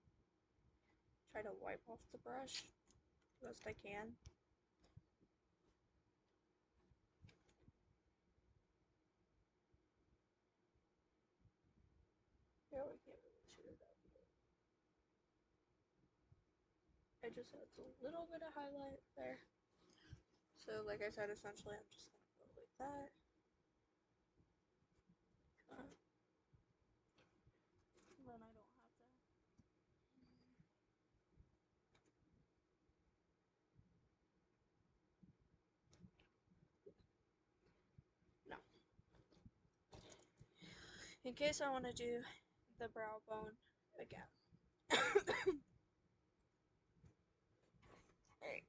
try to wipe off the brush the best I can. Yeah, we can't really shoot it up here. I just had a little bit of highlight there. So like I said, essentially I'm just gonna go like that. And then I don't have to. No. In case I want to do the brow bone again. Alright,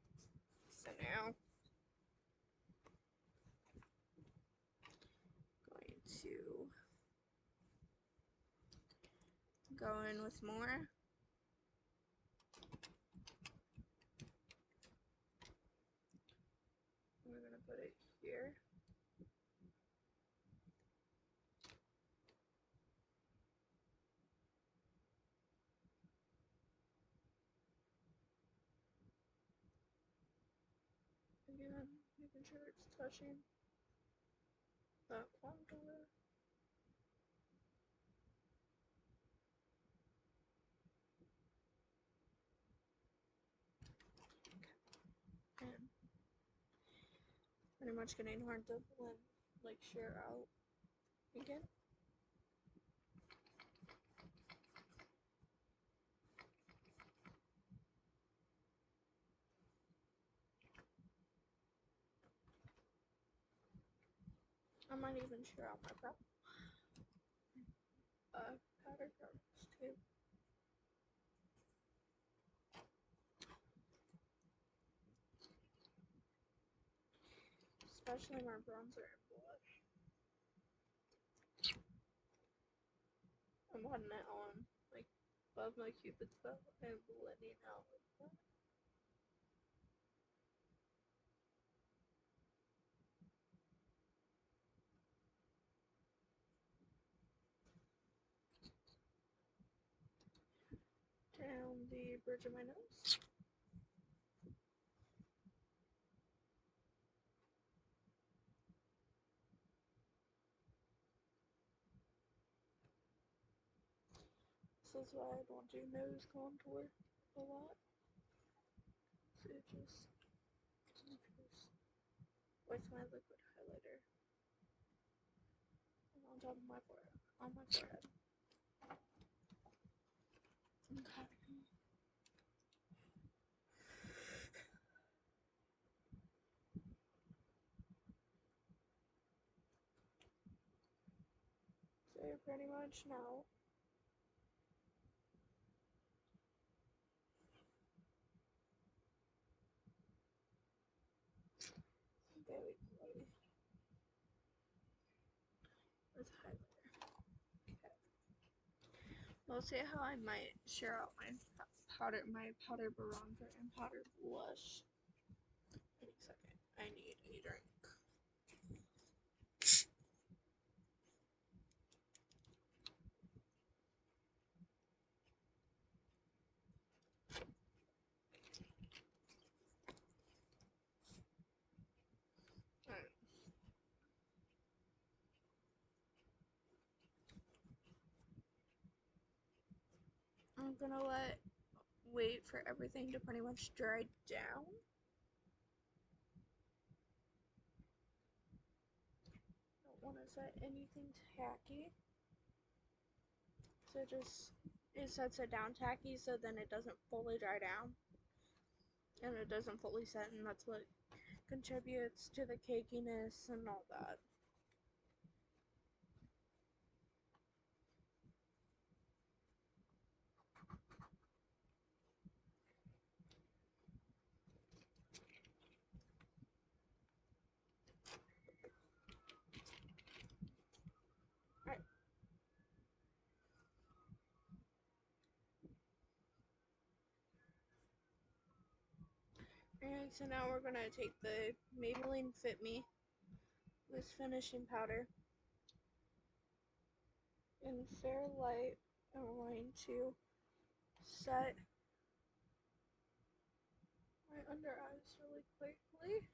so now going to go in with more. We're gonna put it here. Again, making sure it's touching that contour. And pretty much getting hard to blend, like shear out again. I might even shear out my powder products too. Especially my bronzer and blush. I'm putting it on like above my cupid's bow and blending out like that. Down the bridge of my nose. This is why I don't do nose contour a lot. So just with my liquid highlighter and on top of my forehead, on my forehead. Okay. So pretty much now very close with highlighter. Okay. We'll see how I might share out my powder bronzer and powder blush. Wait a second. I need a drink. Alright. I'm gonna wait for everything to pretty much dry down. Don't want to set anything tacky. So just it sets it down tacky, so then it doesn't fully dry down and it doesn't fully set, and that's what contributes to the cakiness and all that. Alright, so now we're gonna take the Maybelline Fit Me loose finishing powder in Fair Light, and we're going to set my under eyes really quickly.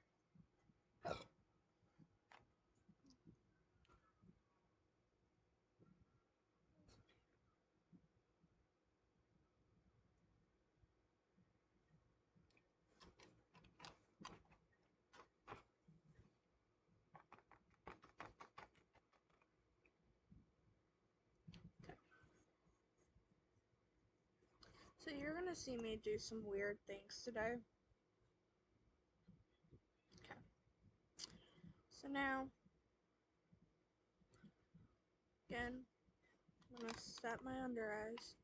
So you're gonna see me do some weird things today. Okay. So now, again, I'm gonna set my under eyes.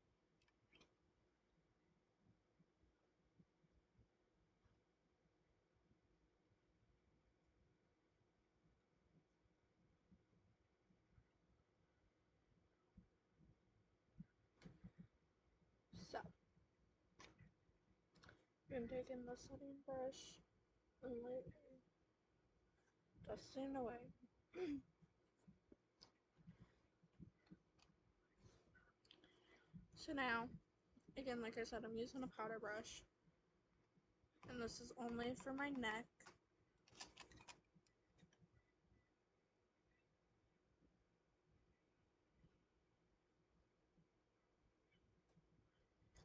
So, I'm taking the setting brush and lightly dusting away. So now, again, like I said, I'm using a powder brush, and this is only for my neck.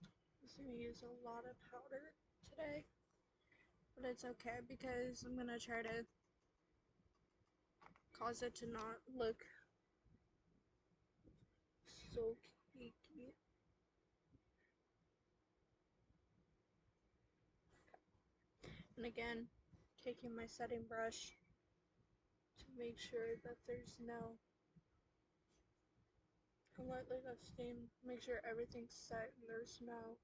I'm just gonna use a lot of powder today, but it's okay because I'm gonna try to cause it to not look so cakey. And again, taking my setting brush to make sure that there's no, I'm lightly dusting, make sure everything's set and there's no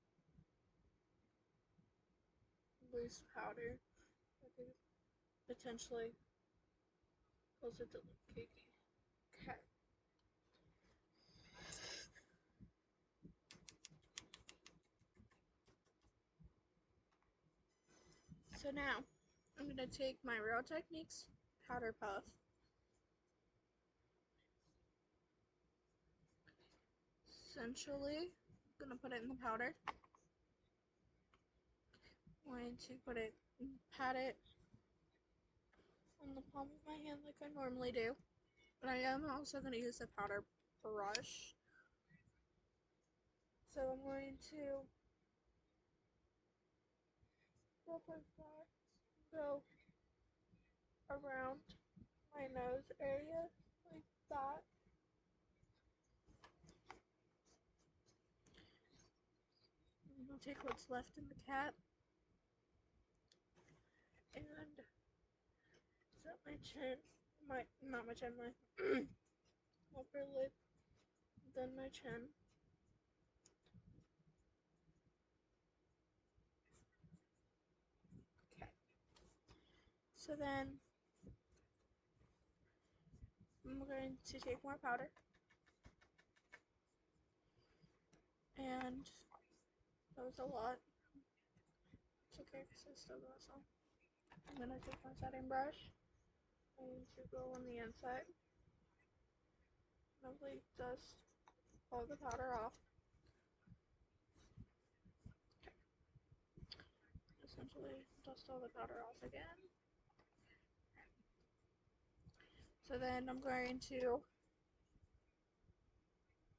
loose powder that could potentially cause it to look cakey. Okay. So now, I'm going to take my Real Techniques powder puff, essentially going to put it in the powder. I'm going to put it, pat it on the palm of my hand like I normally do. But I am also going to use a powder brush. So I'm going to go like that, go around my nose area like that. And I'll take what's left in the cap and set my chin, not my chin, my upper lip, then my chin. Okay. So then I'm going to take more powder, and that was a lot. It's okay because I still got some. I'm going to take my setting brush and to go on the inside. Lovely, dust all the powder off. Okay. Essentially, dust all the powder off again. So then I'm going to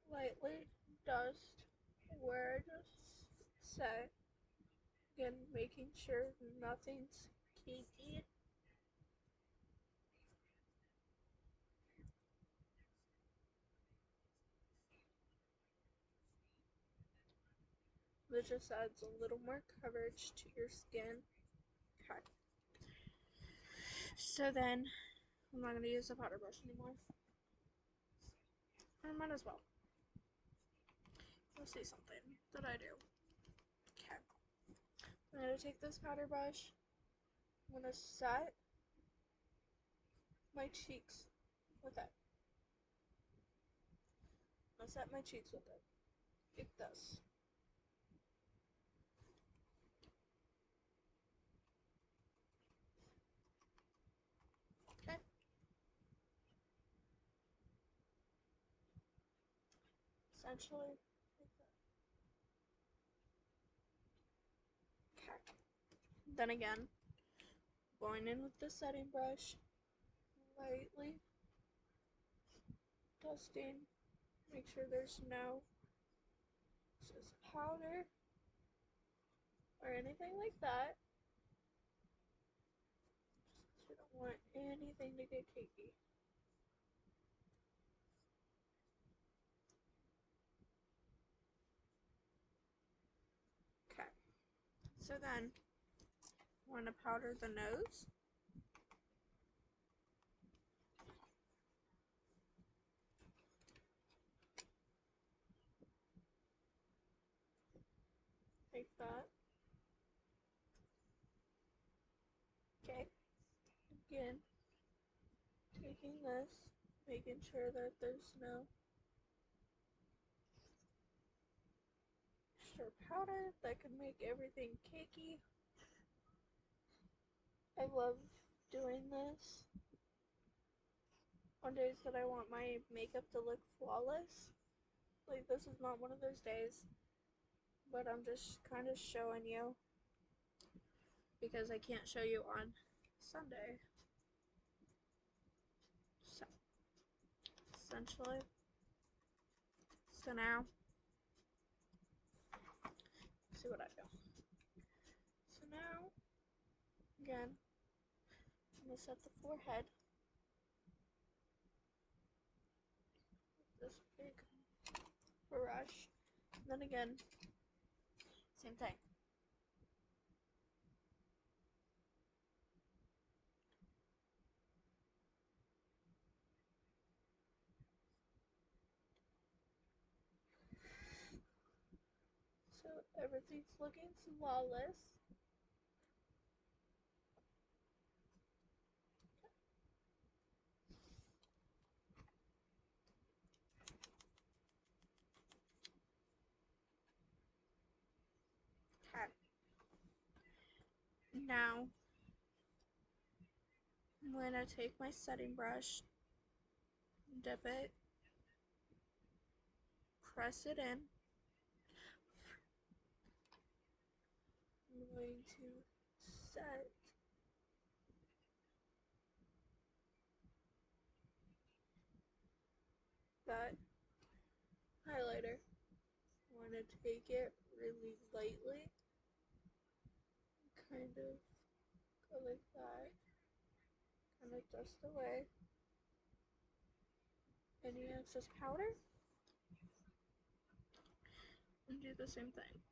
lightly dust where I just set. Again, making sure nothing's cakey. it just adds a little more coverage to your skin. Okay. So then, I'm not going to use the powder brush anymore. I might as well. Let's see something that I do. Okay. I'm going to take this powder brush. I'm going to set my cheeks with it. I'm going to set my cheeks with it. Like this. Okay. Essentially, like that. Okay. Then again, going in with the setting brush, lightly dusting, make sure there's no just powder or anything like that. You don't want anything to get cakey. Okay, so then I want to powder the nose. Like that. Okay, again, taking this, making sure that there's no extra powder that can make everything cakey. I love doing this on days that I want my makeup to look flawless. Like, this is not one of those days, but I'm just kind of showing you because I can't show you on Sunday. So, essentially, so now, see what I do. So now, again, I'm going to set the forehead with this big brush. And then again, same thing. So everything's looking flawless. Okay. Now, I'm going to take my setting brush, dip it, press it in. I'm going to set that highlighter. I want to take it really lightly, kind of go like that, kind of dust away any excess powder, and do the same thing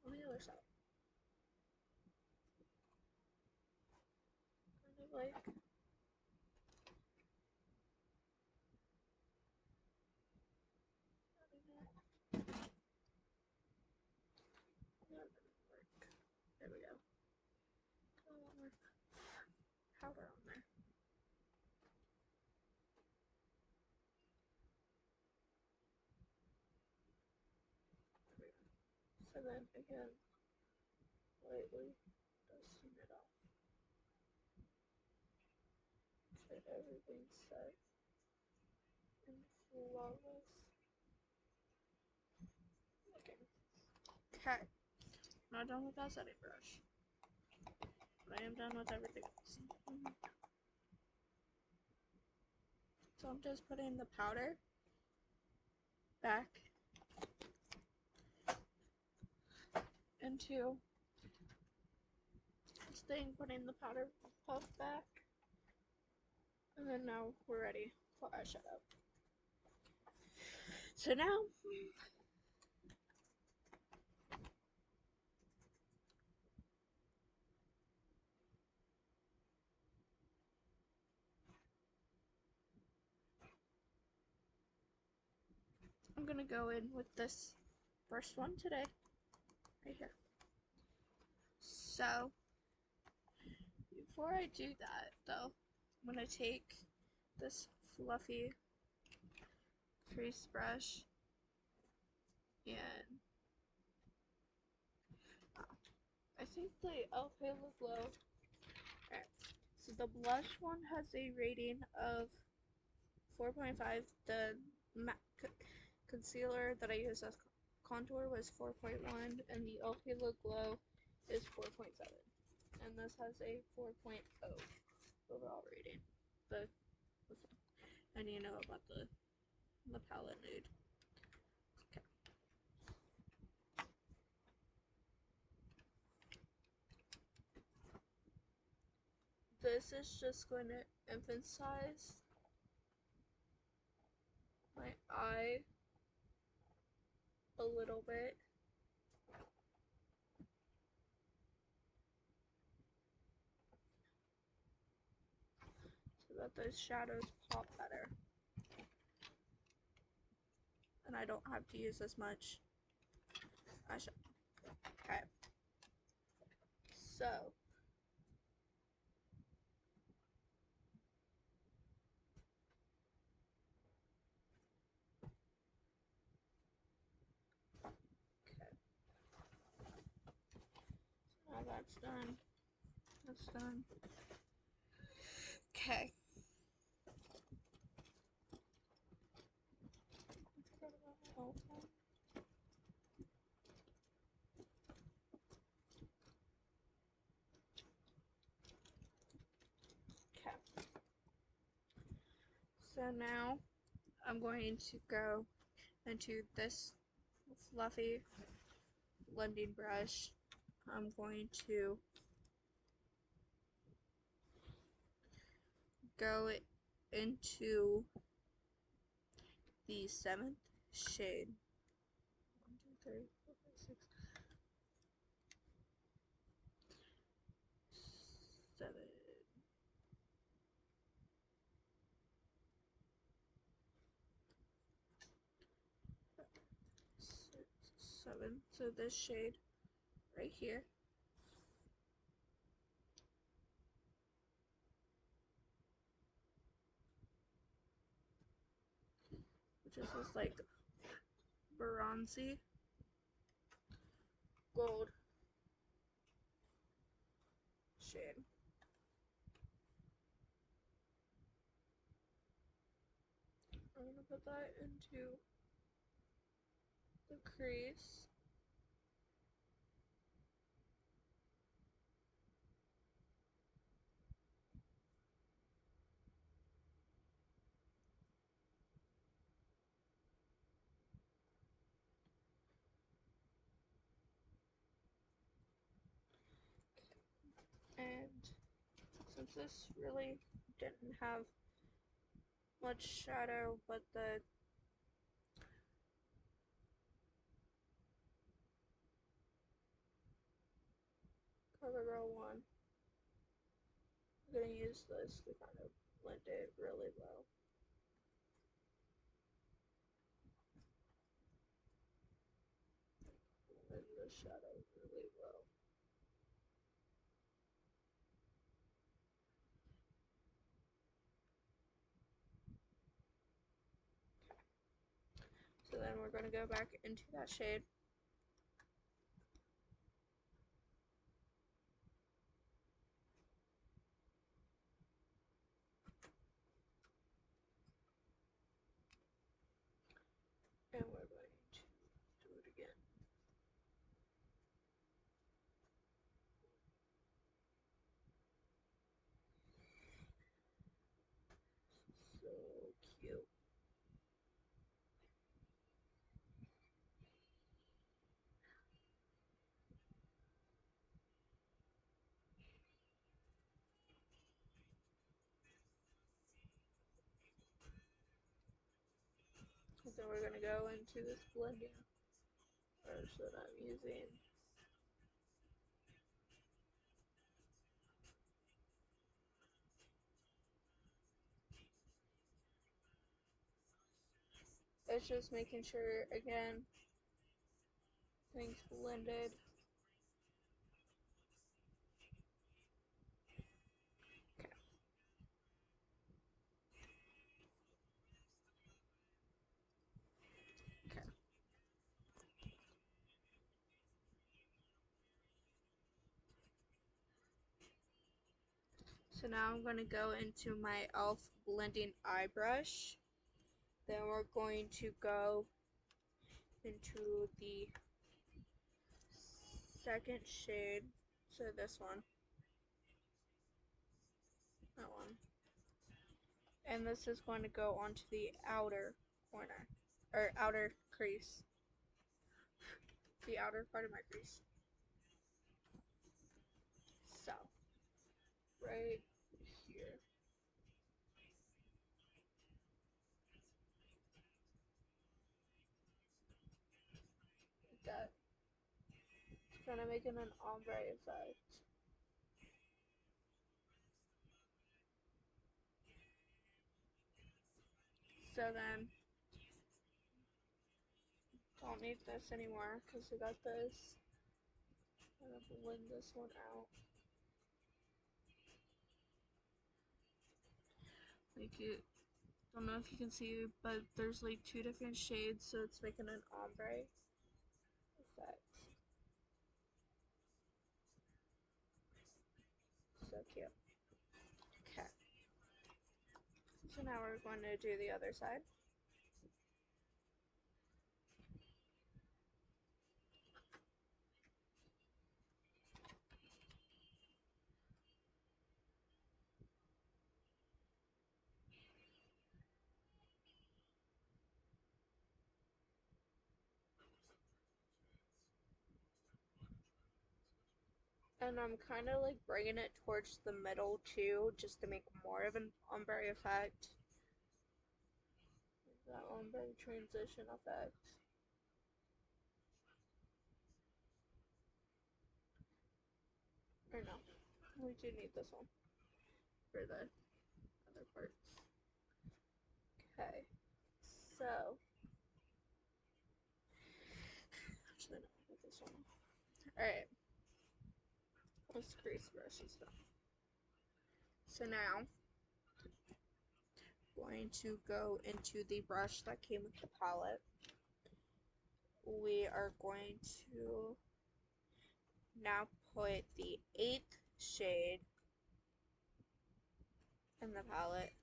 on the other side. Kind of like that didn't work. There we go. A lot more powder on there. There we go. So then again, lightly dusting it off. Get everything set and flawless looking. Okay, not done with that setting brush, but I am done with everything else. So I'm just putting the powder back into this thing, putting the powder puff back, and then now we're ready for eyeshadow. So now I'm gonna go in with this first one today, right here. So, before I do that, though, I'm gonna take this fluffy crease brush and I think the e.l.f. Halo Glow. Alright, so the blush one has a rating of 4.5. The concealer that I used as contour was 4.1, and the e.l.f. Halo Glow is 4.7. And this has a 4.0 overall rating. And you know about the palette nude. Okay. This is just going to emphasize my eye a little bit. So that those shadows pop better. And I don't have to use as much eyeshadow. Okay. So. Okay. So now that's done. That's done. Okay. Okay. So now I'm going to go into this fluffy blending brush. I'm going to go into the 7th shade. 1, 2, 3, 4, 5, 6, 7. 7. So this shade right here. Which is this like bronzy gold shade. I'm gonna put that into the crease. And since this really didn't have much shadow, but the CoverGirl one, I'm gonna use this to kind of blend it really well. Blend the shadow really well. So then we're gonna go back into that shade. And we're going to do it again. So cute. And then we're gonna go into this blending brush that I'm using. it's just making sure, again, things blended. Okay. Okay. So now I'm going to go into my e.l.f. blending eye brush. Then we're going to go into the second shade. So this one. That one. And this is going to go onto the outer corner. Or outer crease. The outer part of my crease. So. Right here. Like that. It's kind of making an ombre effect. So then, don't need this anymore because we got this. I'm gonna blend this one out. Like it, don't know if you can see, but there's like two different shades, so it's making an ombre effect. So cute. Okay. So now we're going to do the other side. And I'm kind of like bringing it towards the middle too, just to make more of an ombre effect. That ombre transition effect. Or no, we do need this one for the other parts. Okay, so actually no, with this one. All right, let's crease brush and stuff. So now, going to go into the brush that came with the palette. We are going to now put the 8th shade in the palette.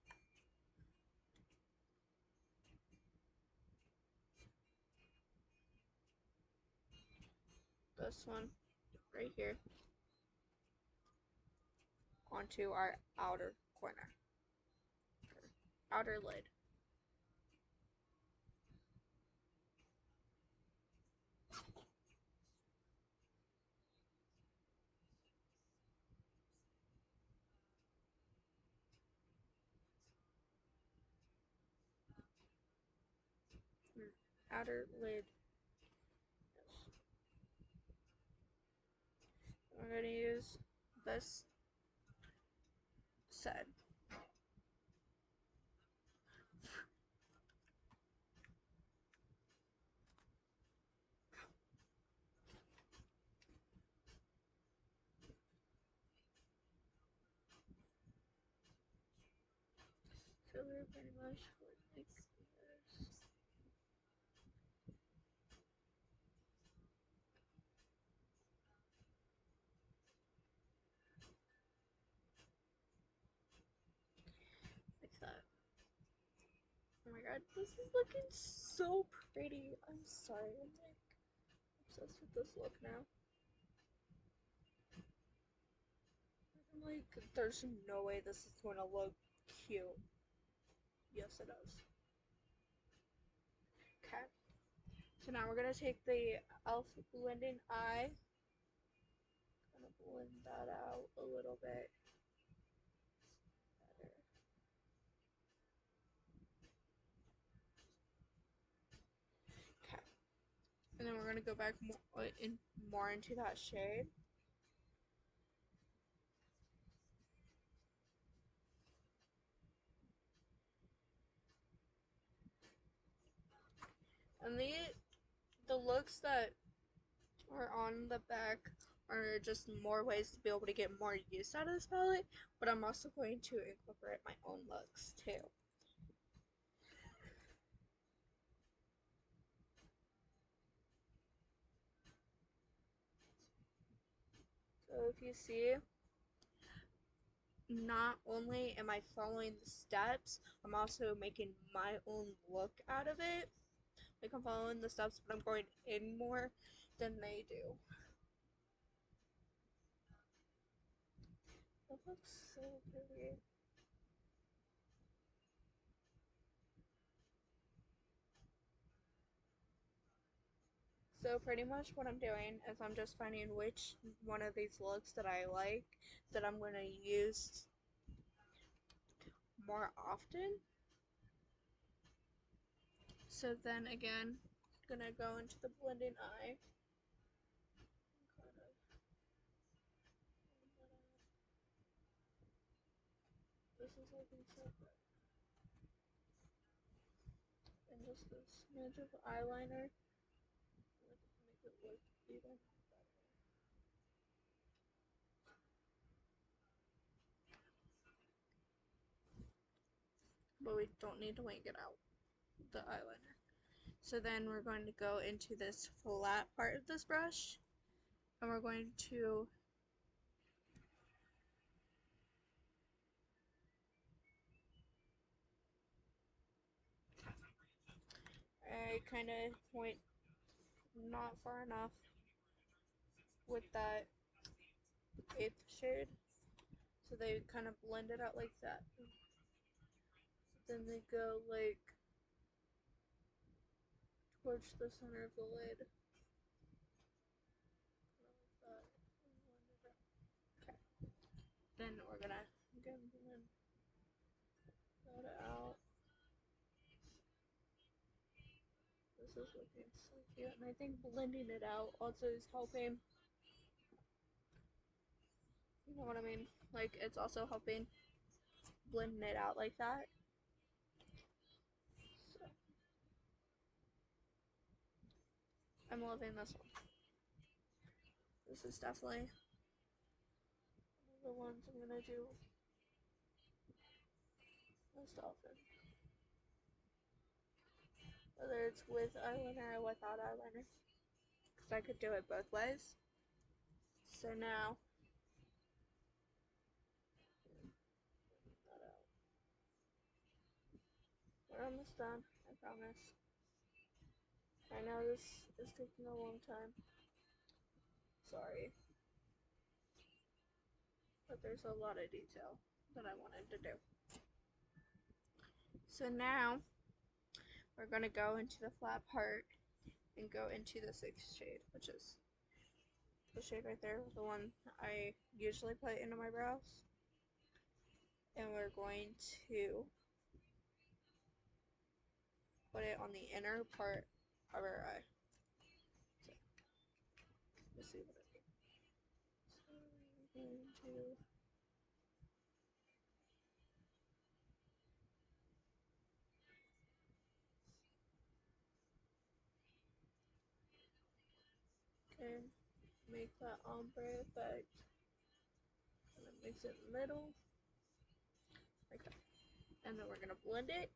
This one right here onto our outer corner, outer lid. Outer lid. Yes. I'm going to use this side. So we're pretty much like this. Like that. Oh my god, this is looking so pretty. I'm sorry, I'm like obsessed with this look now. I'm like, there's no way this is gonna look cute. Yes, it does. Okay. So now we're gonna take the e.l.f. blending eye. Gonna blend that out a little bit better. Okay. And then we're gonna go back more into that shade. And the looks that are on the back are just more ways to be able to get more use out of this palette, but I'm also going to incorporate my own looks too. So if you see, not only am I following the steps, I'm also making my own look out of it. Like I'm following the steps, but I'm going in more than they do. That looks so pretty. So pretty much what I'm doing is I'm just finding which one of these looks that I like that I'm going to use more often. So then again, I'm going to go into the blending eye. This is looking so good. And just a smidge of eyeliner. Make it look even better. But we don't need to wing it out, the eyeliner. So then we're going to go into this flat part of this brush, and we're going to I kind of point not far enough with that 8th shade, so they kind of blend it out like that. Then they go like towards the center of the lid. Like that. Okay. Then we're gonna again blend that out. This is looking so cute, and I think blending it out also is helping. You know what I mean? Like it's also helping blend it out like that. So I'm loving this one. This is definitely one of the ones I'm gonna do most often. Whether it's with eyeliner or without eyeliner. Because I could do it both ways. So now, we're almost done, I promise. I know this is taking a long time. Sorry. But there's a lot of detail that I wanted to do. So now, we're going to go into the flat part and go into the 6th shade, which is the shade right there, the one I usually put into my brows. And we're going to put it on the inner part of our eye. So, let's see what I do. So we're going to make that ombre effect, and then mix it in the middle, like that. And then we're gonna blend it.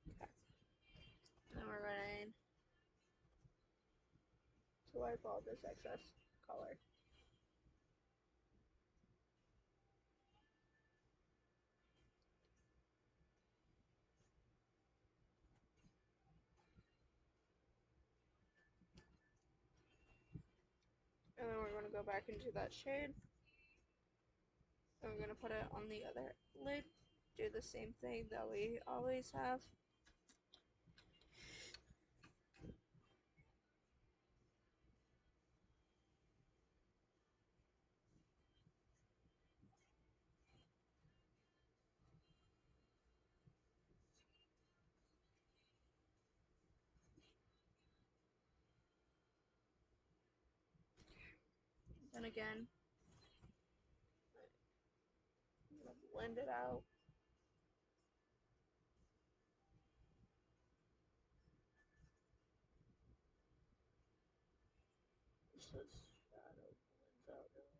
Okay. And then we're going to wipe all this excess color. And then we're gonna go back into that shade. And we're gonna put it on the other lid. Do the same thing that we always have. Then again, blend it out. This shadow blends out really well.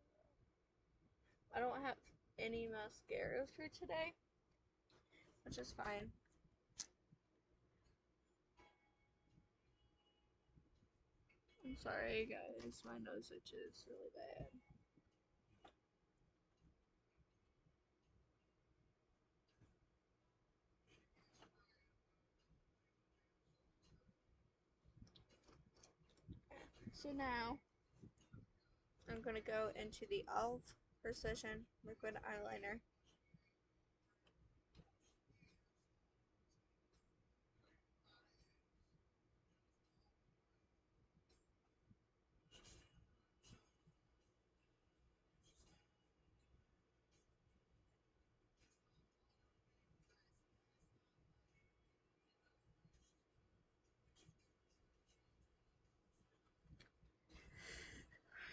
I don't have any mascara for today, which is fine. I'm sorry, guys. My nose itches really bad. So now I'm gonna go into the e.l.f. Precision Liquid Eyeliner.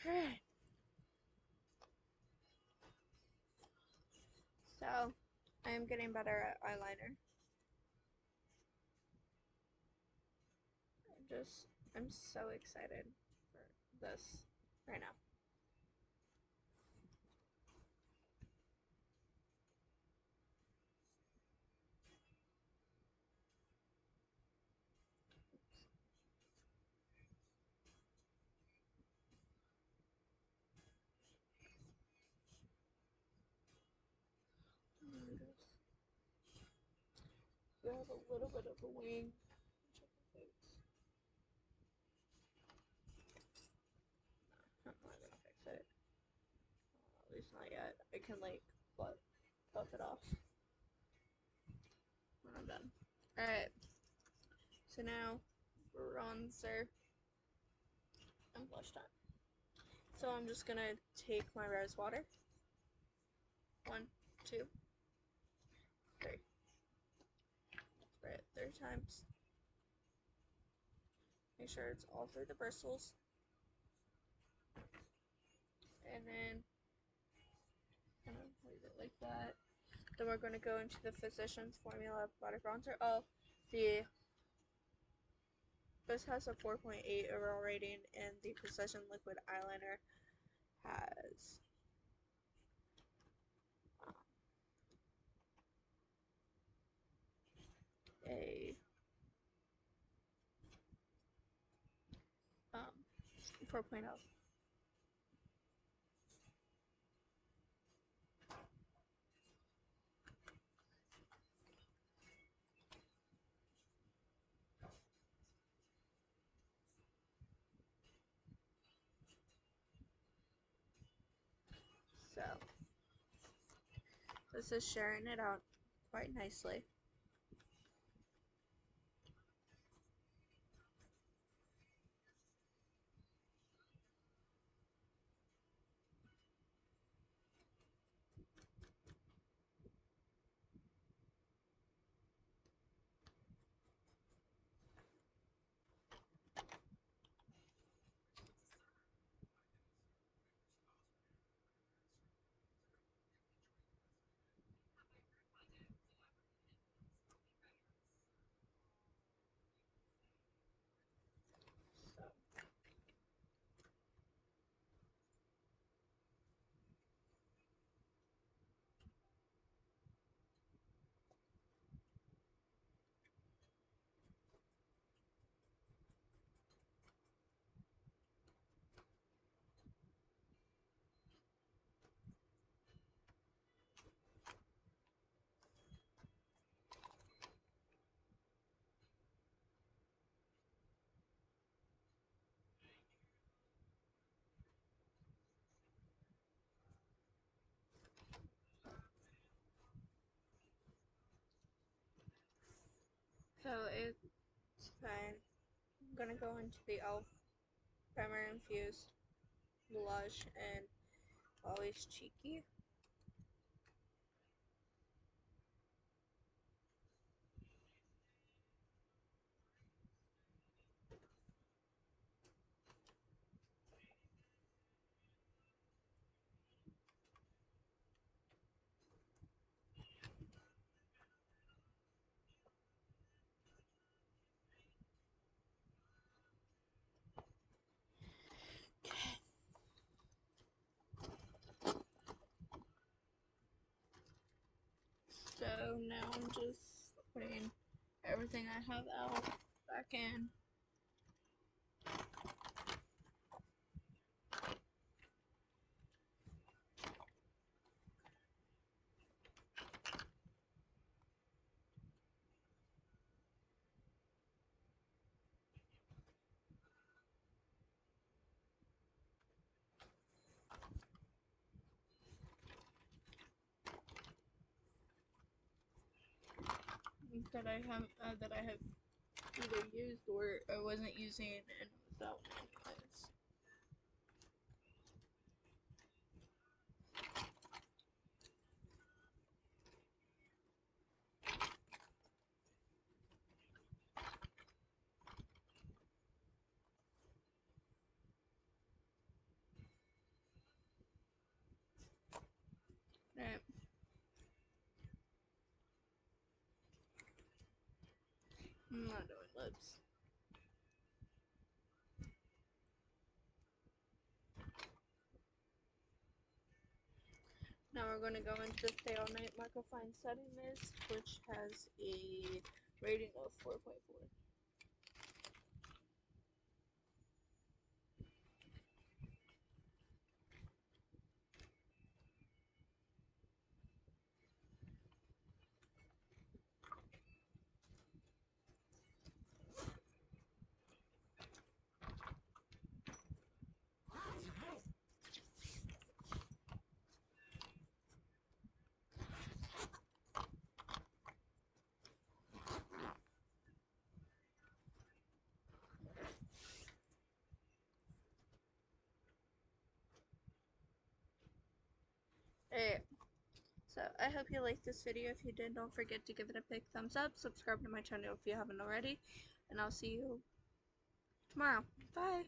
Alright. So I am getting better at eyeliner. I'm so excited for this right now. You have a little bit of a wing. I'm not gonna fix it. At least not yet. I can like buff it off when I'm done. Alright. So now bronzer and blush time. So I'm just gonna take my rose water. 1, 2, 3. Spray it 3 times. Make sure it's all through the bristles. And then kind of leave it like that. Then we're going to go into the Physicians Formula Body Bronzer. Oh, this has a 4.8 overall rating, and the Precision Liquid Eyeliner has a 4.0. So this is sharing it out quite nicely. So it's fine. I'm gonna go into the e.l.f. Primer Infused Blush and Always Cheeky. So now I'm just putting everything I have out back in. That I have either used or I wasn't using and was out anyways. Alright. I'm not doing lips. Now we're going to go into the Stay All Night Microfine Setting Mist, which has a rating of 4.4. Alright, so I hope you liked this video. If you did, don't forget to give it a big thumbs up. Subscribe to my channel if you haven't already. And I'll see you tomorrow. Bye!